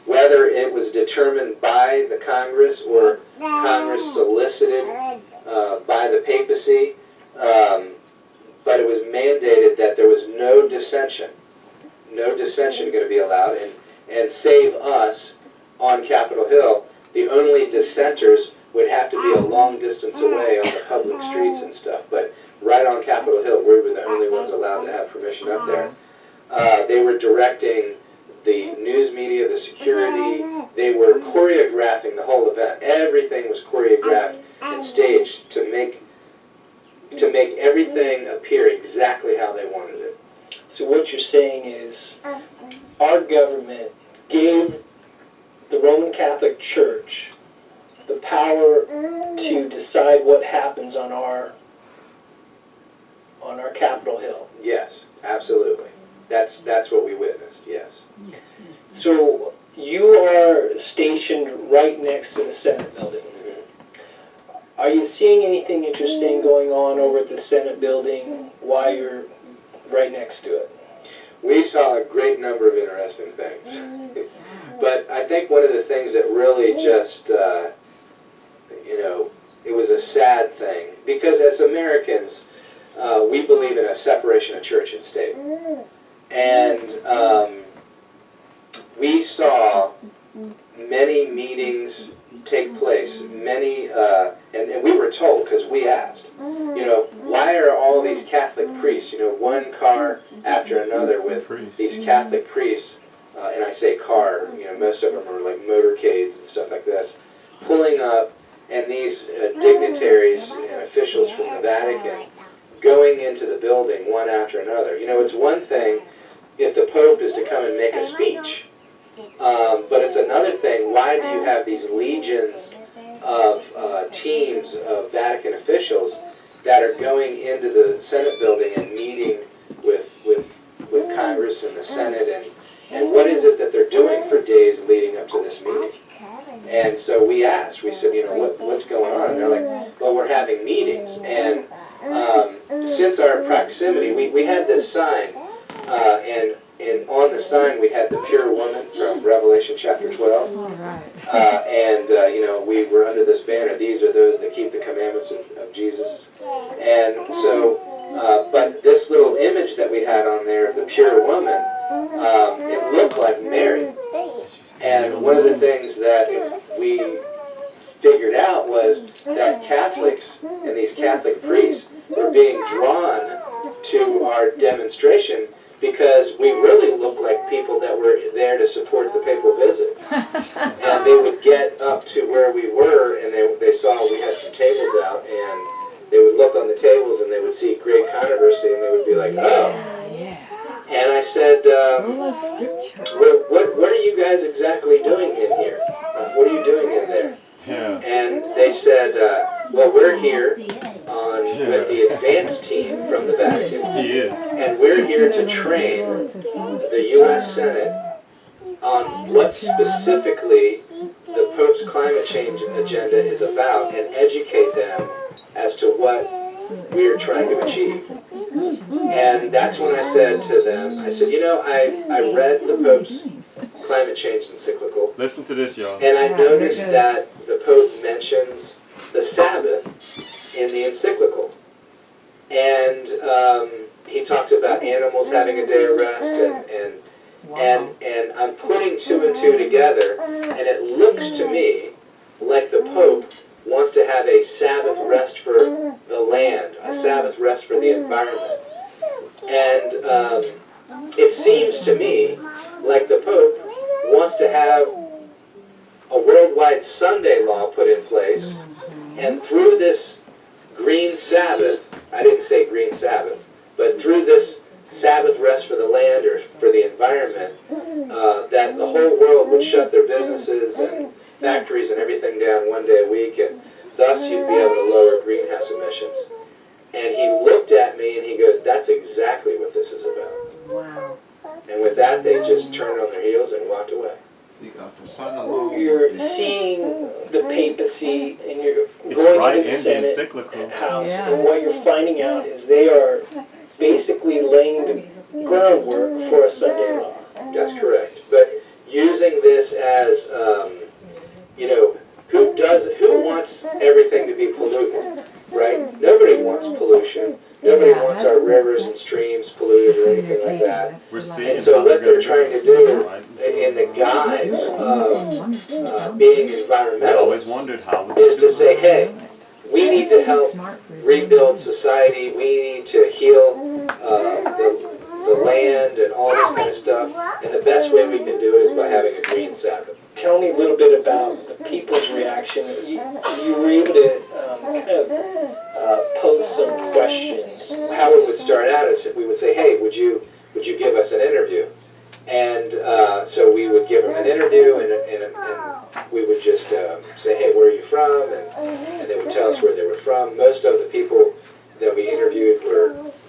Whether it was determined by the Congress or Congress solicited by the papacy, but it was mandated that there was no dissension going to be allowed, and save us on Capitol Hill, the only dissenters would have to be a long distance away on the public streets and stuff, but right on Capitol Hill, we were the only ones allowed to have permission up there. They were directing the news media, the security. They were choreographing the whole event. Everything was choreographed and staged to make everything appear exactly how they wanted it. So what you're saying is our government gave the Roman Catholic Church the power to decide what happens on our Capitol Hill. Yes, absolutely. That's what we witnessed, yes. So you are stationed right next to the Senate building. Are you seeing anything interesting going on over at the Senate building while you're right next to it? We saw a great number of interesting things. But I think one of the things that really just, it was a sad thing, because as Americans, we believe in a separation of church and state. And we saw many meetings take place, and we were told, because we asked, why are all these Catholic priests, one car after another with these Catholic priests, and I say car, most of them are like motorcades and stuff like this, pulling up, and these dignitaries and officials from the Vatican going into the building one after another. It's one thing if the Pope is to come and make a speech, but it's another thing, why do you have these legions of teams of Vatican officials that are going into the Senate building and meeting with Congress and the Senate, and what is it that they're doing for days leading up to this meeting? And so we asked, we said, what's going on? And they're like, well, we're having meetings. And since our proximity, we had this sign, and on the sign we had the pure woman from Revelation chapter 12. All right. We were under this banner, these are those that keep the commandments of Jesus. And so, but this little image that we had on there of the pure woman, it looked like Mary. And one of the things that we figured out was that Catholics and these Catholic priests were being drawn to our demonstration because we really looked like people that were there to support the papal visit. And they would get up to where we were, and they saw we had some tables out, and they would look on the tables and they would see great controversy, and they would be like, oh. And I said, what are you guys exactly doing in here? What are you doing in there? Yeah. And they said, well, we're here with the advance team from the Vatican. He is. And we're here to train the U.S. Senate on what specifically the Pope's climate change agenda is about and educate them as to what we're trying to achieve. And that's when I said to them, I said, I read the Pope's climate change encyclical. Listen to this, y'all. And I noticed that the Pope mentions the Sabbath in the encyclical. And he talks about animals having a day of rest, and I'm putting two and two together, and it looks to me like the Pope wants to have a Sabbath rest for the land, a Sabbath rest for the environment. And it seems to me like the Pope wants to have a worldwide Sunday law put in place, and through this green Sabbath, I didn't say green Sabbath, but through this Sabbath rest for the land or for the environment, that the whole world would shut their businesses and factories and everything down one day a week, and thus you'd be able to lower greenhouse emissions. And he looked at me and he goes, that's exactly what this is about. Wow. And with that, they just turned on their heels and walked away. You're seeing the papacy and you're It's going right into the in the Senate encyclical. House, Yeah. and what you're finding out is they are basically laying the groundwork for a Sunday law. That's correct. But using this as, who wants everything to be polluted, right? Nobody wants pollution. Nobody Yeah, wants that's our the- rivers and streams polluted or anything like that. We're seeing And so how what they're they're gonna trying to do do it, right? in the guise of being I always environmentalists wondered how we is could to do say, it. hey, we need to help rebuild society, we need to heal the land and all this kind of stuff. And the best way we can do it is by having a green Sabbath. Tell me a little bit about the people's reaction. You were able to kind of pose some questions. How it would start out is if we would say, hey, would you give us an interview? And so we would give them an interview, and we would just say, hey, where are you from? And they would tell us where they were from. Most of the people that we interviewed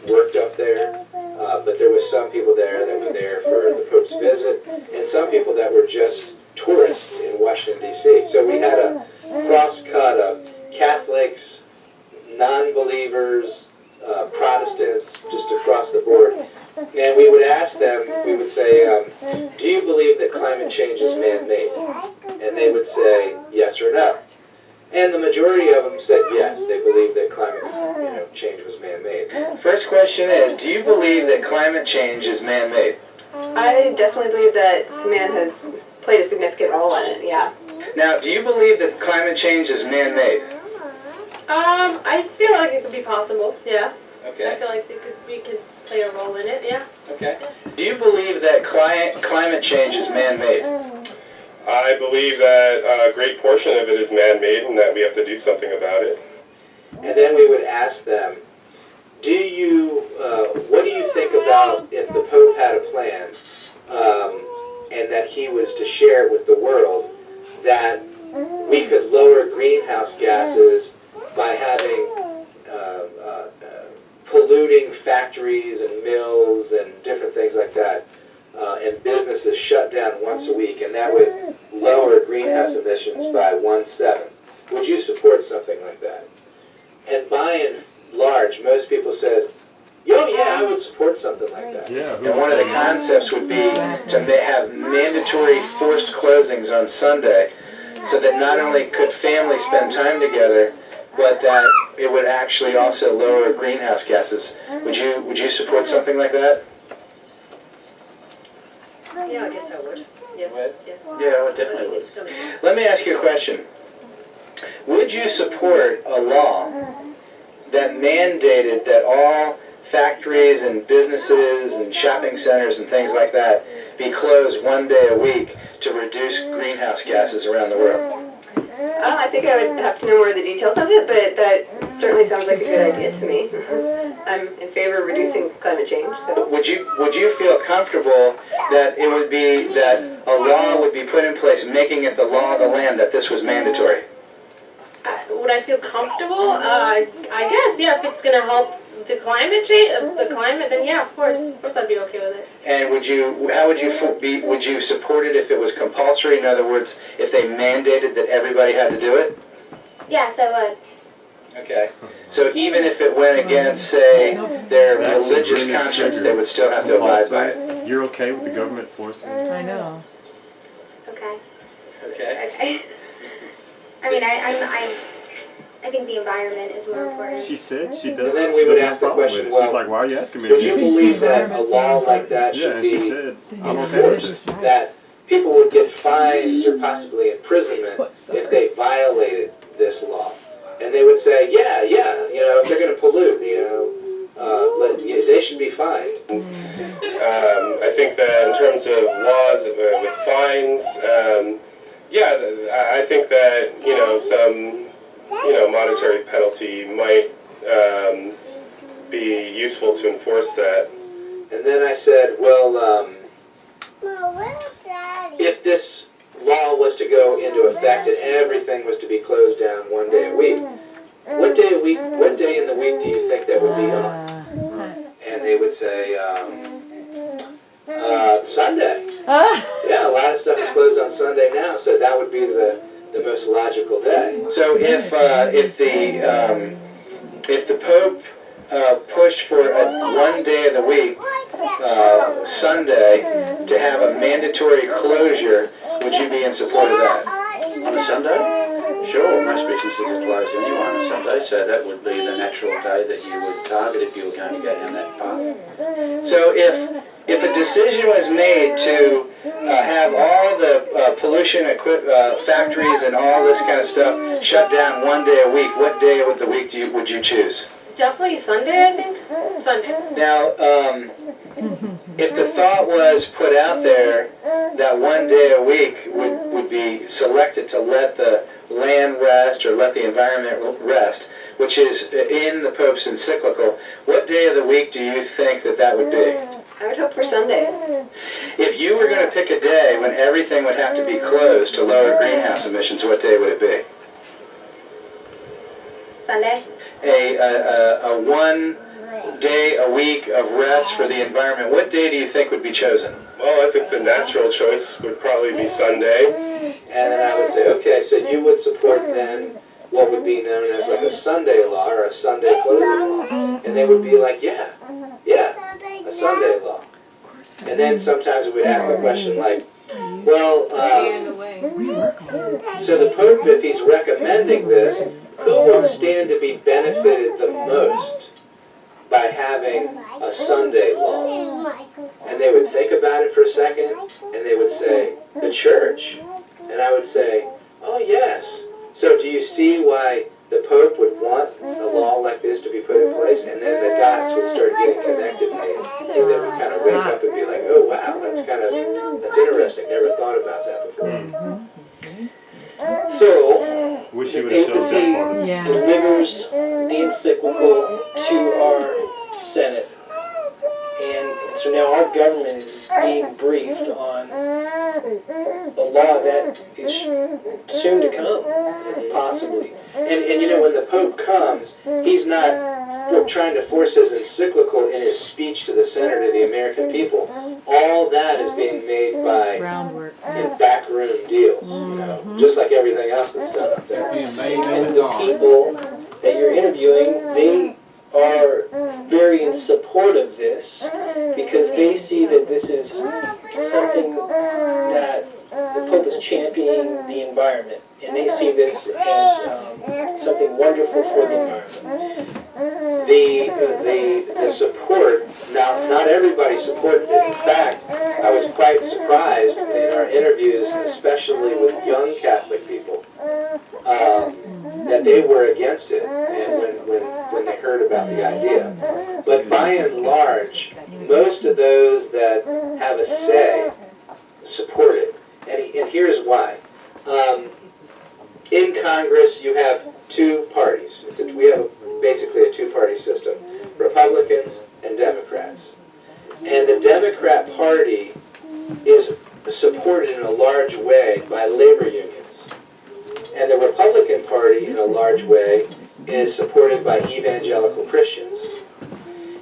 worked up there, but there was some people there that were there for the Pope's visit, and some people that were just tourists in Washington, D.C. So we had a cross-cut of Catholics, non-believers, Protestants, just across the board. And we would ask them, we would say, do you believe that climate change is man-made? And they would say yes or no. And the majority of them said yes, they believe that climate change was man-made. First question is, do you believe that climate change is man-made? I definitely believe that man has played a significant role in it, yeah. Now, do you believe that climate change is man-made? I feel like it could be possible, yeah. Okay. I feel like we could play a role in it, yeah. Okay. Do you believe that climate change is man-made? I believe that a great portion of it is man-made and that we have to do something about it. And then we would ask them, what do you think about if the Pope had a plan and that he was to share it with the world, that we could lower greenhouse gases by having polluting factories and mills and different things like that, and businesses shut down once a week, and that would lower greenhouse emissions by 1/7. Would you support something like that? And by and large, most people said, oh yeah, I would support something like that. Yeah, And one of the concepts would be to have mandatory forced closings on Sunday, so that not only could families spend time together, but that it would actually also lower greenhouse gases. Would you support something like that? Yeah, I guess I would. Yeah. Yeah, I definitely would. Let me ask you a question. Would you support a law that mandated that all factories and businesses and shopping centers and things like that be closed one day a week to reduce greenhouse gases around the world? I think I would have to know more of the details of it, but that certainly sounds like a good idea to me. I'm in favor of reducing climate change, so. Would you feel comfortable that it would be that a law would be put in place making it the law of the land that this was mandatory? Would I feel comfortable? I guess, yeah, if it's gonna help the climate change, then yeah, of course I'd be okay with it. And would you support it if it was compulsory? In other words, if they mandated that everybody had to do it? Yes, I would. Okay. So even if it went against, say, their That's a religious really conscience, trigger. they would still have to abide by it. Compulsory. You're okay with the government forcing? I know. Okay. Okay. Okay. I mean, I think the environment is more important. She said she does. And then she we would doesn't have ask the a problem question, with it. She's well, like, why are you asking me? Would you believe that a law like that Yeah, should and she be said, I'm okay with enforced? it. That people would get fines or possibly imprisonment if they violated this law. And they would say, yeah, if they're going to pollute, they should be fined. I think that in terms of laws with fines, I think that some monetary penalty might be useful to enforce that? And then I said, well, if this law was to go into effect and everything was to be closed down one day a week, what day in the week do you think that would be on? And they would say, Sunday. Yeah, a lot of stuff is closed on Sunday now, so that would be the most logical day. So if the Pope pushed for one day of the week, Sunday, to have a mandatory closure, would you be in support of that? On a Sunday? Sure, most businesses are closed anyway on a Sunday, so that would be the natural day that you would target if you were going to go down that path. So if a decision was made to have all the pollution factories and all this kind of stuff shut down one day a week, what day of the week would you choose? Definitely Sunday, I think. Sunday. Now, if the thought was put out there that one day a week would be selected to let the land rest or let the environment rest, which is in the Pope's encyclical, what day of the week do you think that would be? I would hope for Sunday. If you were going to pick a day when everything would have to be closed to lower greenhouse emissions, what day would it be? Sunday? A 1 day a week of rest for the environment, what day do you think would be chosen? Well, I think the natural choice would probably be Sunday. And then I would say, okay, so you would support then what would be known as like a Sunday law or a Sunday closing law. And they would be like, yeah, a Sunday law. And then sometimes we would ask the question like, well, so the Pope, if he's recommending this, who will stand to be benefited the most by having a Sunday law? And they would think about it for a second, and they would say, the church. And I would say, oh yes. So do you see why the Pope would want a law like this to be put in place? And then the dots would start getting connected, and they would kind of wake up and be like, oh wow, that's interesting, never thought about that before. So, Wish you the would have shown papacy that part. Yeah. delivers the encyclical to our Senate. And so now our government is being briefed on a law that is soon to come, possibly. And you know, when the Pope comes, he's not trying to force his encyclical in his speech to the Senate of the American people. All that is being made by Groundwork. in backroom deals, you know, just like everything else that's done up there. Being made And and the gone. people that you're interviewing, they are very in support of this because they see that this is something that the Pope is championing the environment, and they see this as something wonderful for the environment. The support, now not everybody supported it. In fact, I was quite surprised in our interviews, especially with young Catholic people, that they were against it and when they heard about the idea. But by and large, most of those that have a say support it. And here's why. In Congress, you have two parties. We have basically a two-party system, Republicans and Democrats. And the Democrat Party is supported in a large way by labor unions. And the Republican Party, in a large way, is supported by evangelical Christians.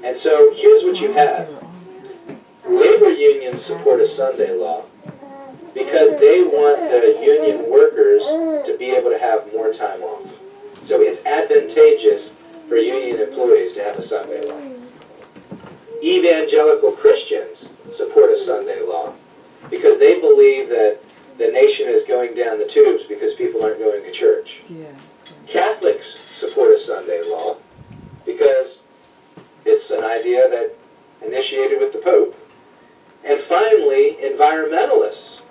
And so here's what you have. Labor unions support a Sunday law because they want the union workers to be able to have more time off. So it's advantageous for union employees to have a Sunday law. Evangelical Christians support a Sunday law because they believe that the nation is going down the tubes because people aren't going to church. Catholics support a Sunday law because it's an idea that initiated with the Pope. And finally, environmentalists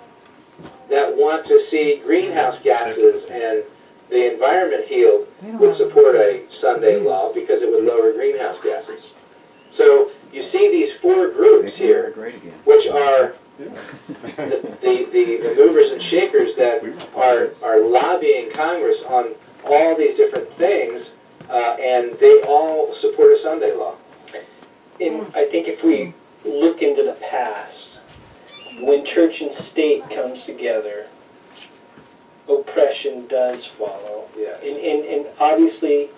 that want to see greenhouse gases and the environment healed would support a Sunday law because it would lower greenhouse gases. So you see these four groups here, which are the movers and shakers that are lobbying Congress on all these different things, and they all support a Sunday law. I think if we look into the past, when church and state comes together, oppression does follow. Yes. And obviously,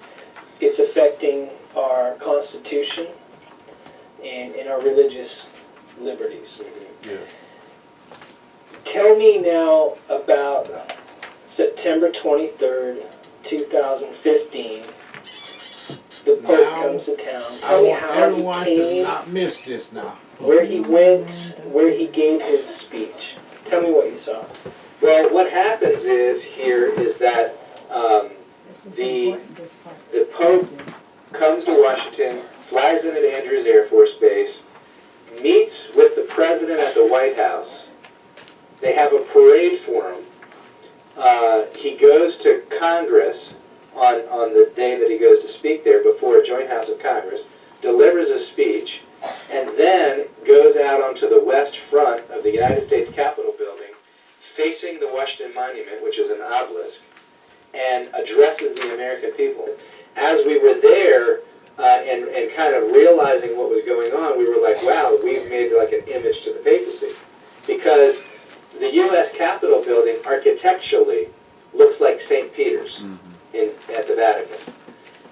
it's affecting our Constitution and our religious liberties. Yeah. Tell me now about September 23rd, 2015. The Pope Now, comes to town. I Tell me want how everyone he to came, not miss this now. where he went, where he gave his speech. Tell me what you saw. Well, what happens is that the Pope comes to Washington, flies in at Andrews Air Force Base, meets with the President at the White House. They have a parade for him. He goes to Congress on the day that he goes to speak there before a joint House of Congress, delivers a speech, and then goes out onto the west front of the United States Capitol building, facing the Washington Monument, which is an obelisk, and addresses the American people. As we were there and kind of realizing what was going on, we were like, wow, we've made like an image to the papacy. Because the U.S. Capitol building architecturally looks like St. Peter's at the Vatican.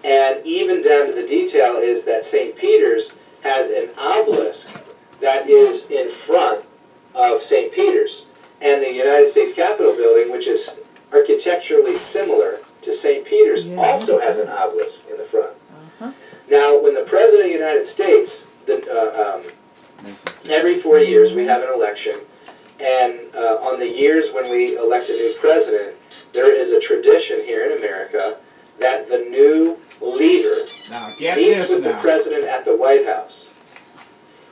And even down to the detail is that St. Peter's has an obelisk that is in front of St. Peter's. And the United States Capitol building, which is architecturally similar to St. Peter's, also has an obelisk in the front. Now, when the President of the United States, every 4 years we have an election, and on the years when we elect a new president, there is a tradition here in America that the new leader meets with the president at the White House.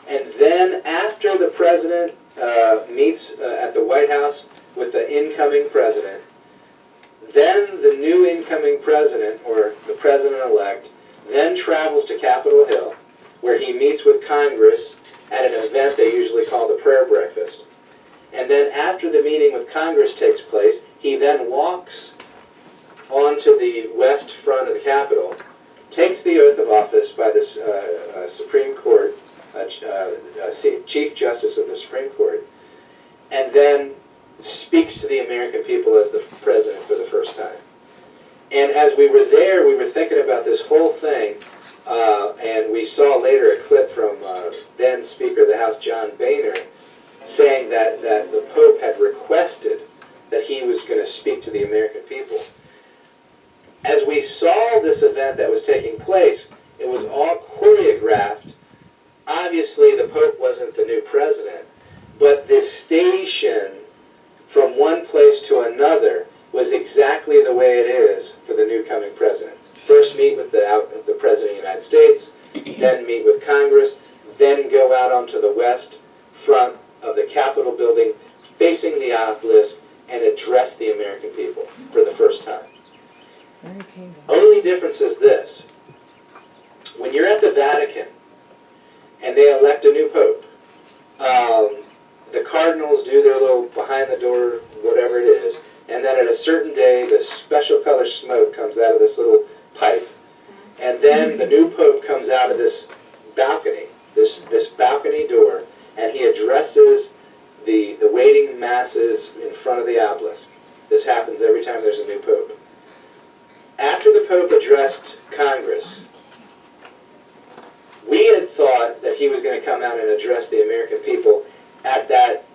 And then after the president meets at the White House with the incoming president, then the new incoming president, or the president-elect, then travels to Capitol Hill, where he meets with Congress at an event they usually call the prayer breakfast. And then after the meeting with Congress takes place, he then walks onto the west front of the Capitol, takes the oath of office by the Supreme Court, Chief Justice of the Supreme Court, and then speaks to the American people as the president for the first time. And as we were there, we were thinking about this whole thing, and we saw later a clip from then Speaker of the House, John Boehner, saying that the Pope had requested that he was going to speak to the American people. As we saw this event that was taking place, it was all choreographed. Obviously, the Pope wasn't the new president, but the station from one place to another was exactly the way it is for the new coming president. First meet with the President of the United States, then meet with Congress, then go out onto the west front of the Capitol building, facing the obelisk, and address the American people for the first time. Only difference is this. When you're at the Vatican and they elect a new pope, the cardinals do their little behind the door, whatever it is, and then at a certain day, the special color smoke comes out of this little pipe. And then the new pope comes out of this balcony, this balcony door, and he addresses the waiting masses in front of the obelisk. This happens every time there's a new pope. After the Pope addressed Congress, we had thought that he was going to come out and address the American people at that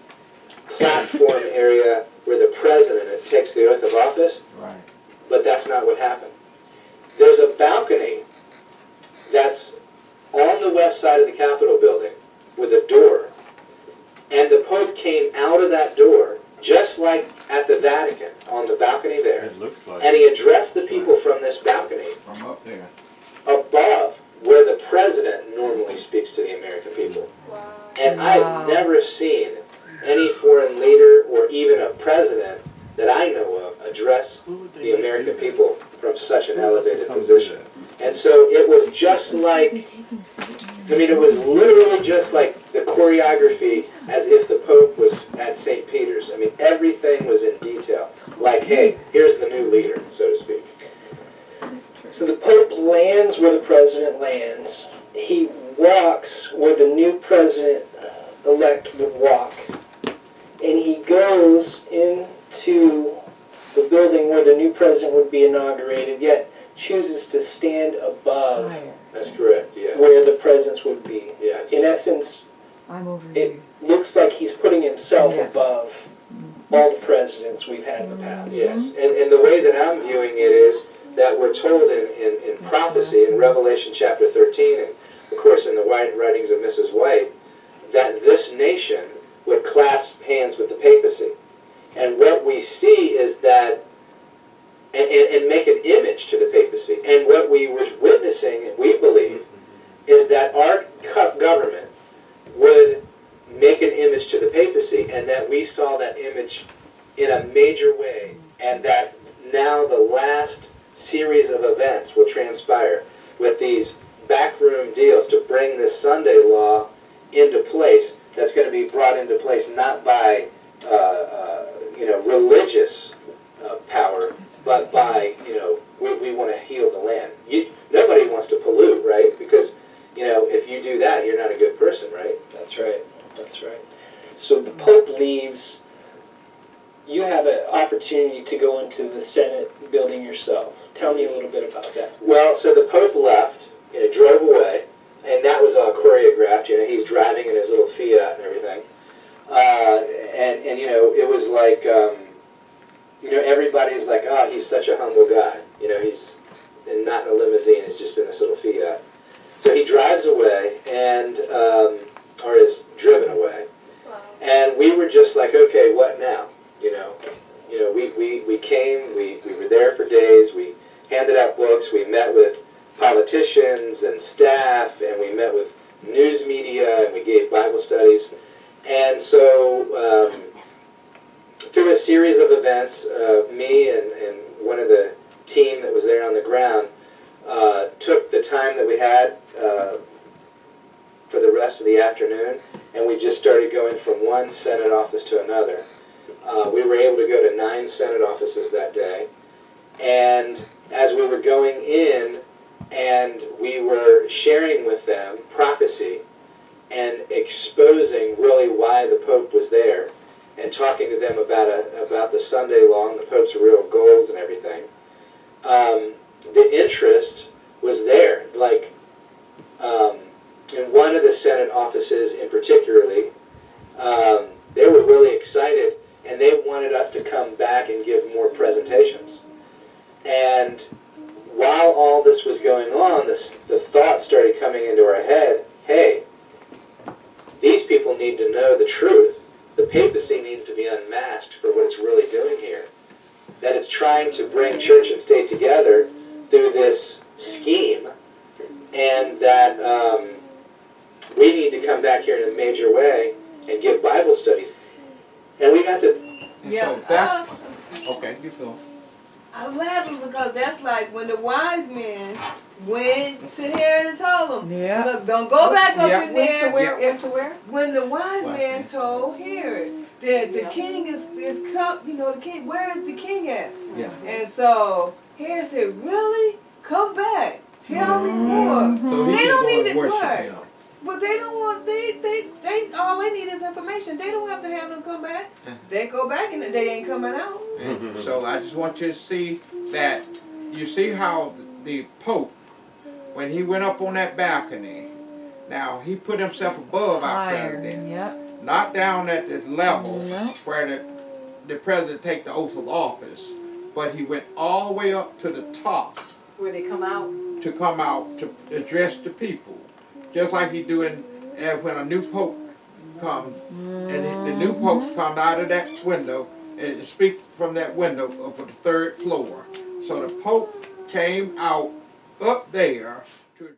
platform area where the president takes the oath of office, but that's not what happened. There's a balcony that's on the west side of the Capitol building with a door, and the Pope came out of that door, just like at the Vatican, on the balcony there. It looks like and he addressed the people from this balcony From up there. above where the president normally speaks to the American people. And I've never seen any foreign leader or even a president that I know of address the American people from such an elevated position. And so it was just like, it was literally just like the choreography as if the Pope was at St. Peter's. Everything was in detail. Like, hey, here's the new leader, so to speak. So the Pope lands where the president lands, he walks where the new president-elect would walk. And he goes into the building where the new president would be inaugurated, yet chooses to stand above That's correct, yeah. where the presidents would be. Yes. In essence, I'm over it looks like he's putting himself Yes. above all the presidents we've had in the past. Yes, and the way that I'm viewing it is that we're told in prophecy, in Revelation chapter 13, and of course in the writings of Mrs. White, that this nation would clasp hands with the papacy. And what we see is that, and make an image to the papacy. And what we were witnessing, we believe, is that our government would make an image to the papacy, and that we saw that image in a major way, and that now the last series of events will transpire with these backroom deals to bring this Sunday law into place. That's going to be brought into place not by religious power, but by, we want to heal the land. Nobody wants to pollute, right? Because, if you do that, you're not a good person, right? That's right. That's right. So the Pope leaves. You have an opportunity to go into the Senate building yourself. Tell me a little bit about that. Well, so the Pope left, drove away, and that was all choreographed. He's driving in his little Fiat and everything. And it was like, everybody's like, oh, he's such a humble guy. He's not in a limousine, he's just in this little Fiat. So he drives away, and or is driven away. And we were just like, okay, what now? We came, we were there for days, we handed out books, we met with politicians and staff, and we met with news media, and we gave Bible studies. And so through a series of events, me and one of the team that was there on the ground took the time that we had for the rest of the afternoon, and we just started going from one Senate office to another. We were able to go to 9 Senate offices that day, and as we were going in and we were sharing with them prophecy and exposing really why the Pope was there, and talking to them about the Sunday law and the Pope's real goals and everything, the interest was there. Like, in one of the Senate offices in particularly, they were really excited, and they wanted us to come back and give more presentations. And while all this was going on, the thought started coming into our head, hey, these people need to know the truth. The papacy needs to be unmasked for what it's really doing here. That it's trying to bring church and state together through this scheme, and that we need to come back here in a major way and give Bible studies. And we got to... Yeah. So that's, okay, you go. I'm laughing because that's like when the wise men went to Herod and told him, Yeah. look, don't go back up in Went there. to where? Went to where? When the wise man told Herod that the king is come, the king, where is the king at? Yeah. And so Herod said, really? Come back. Tell me more. So he They can don't go need and it. worship Right. him. But they don't want, they all they need is information. They don't have to have them come back. They go back and they ain't coming out. And so I just want you to see that, you see how the Pope, when he went up on that balcony, now he put himself above our president. Yep. Not down at the level Yep. where the president take the oath of office, but he went all the way up to the top Where they come out? to come out to address the people. Just like he doing when a new pope comes, and the new popes come out of that window and speak from that window of the 3rd floor. So the Pope came out up there to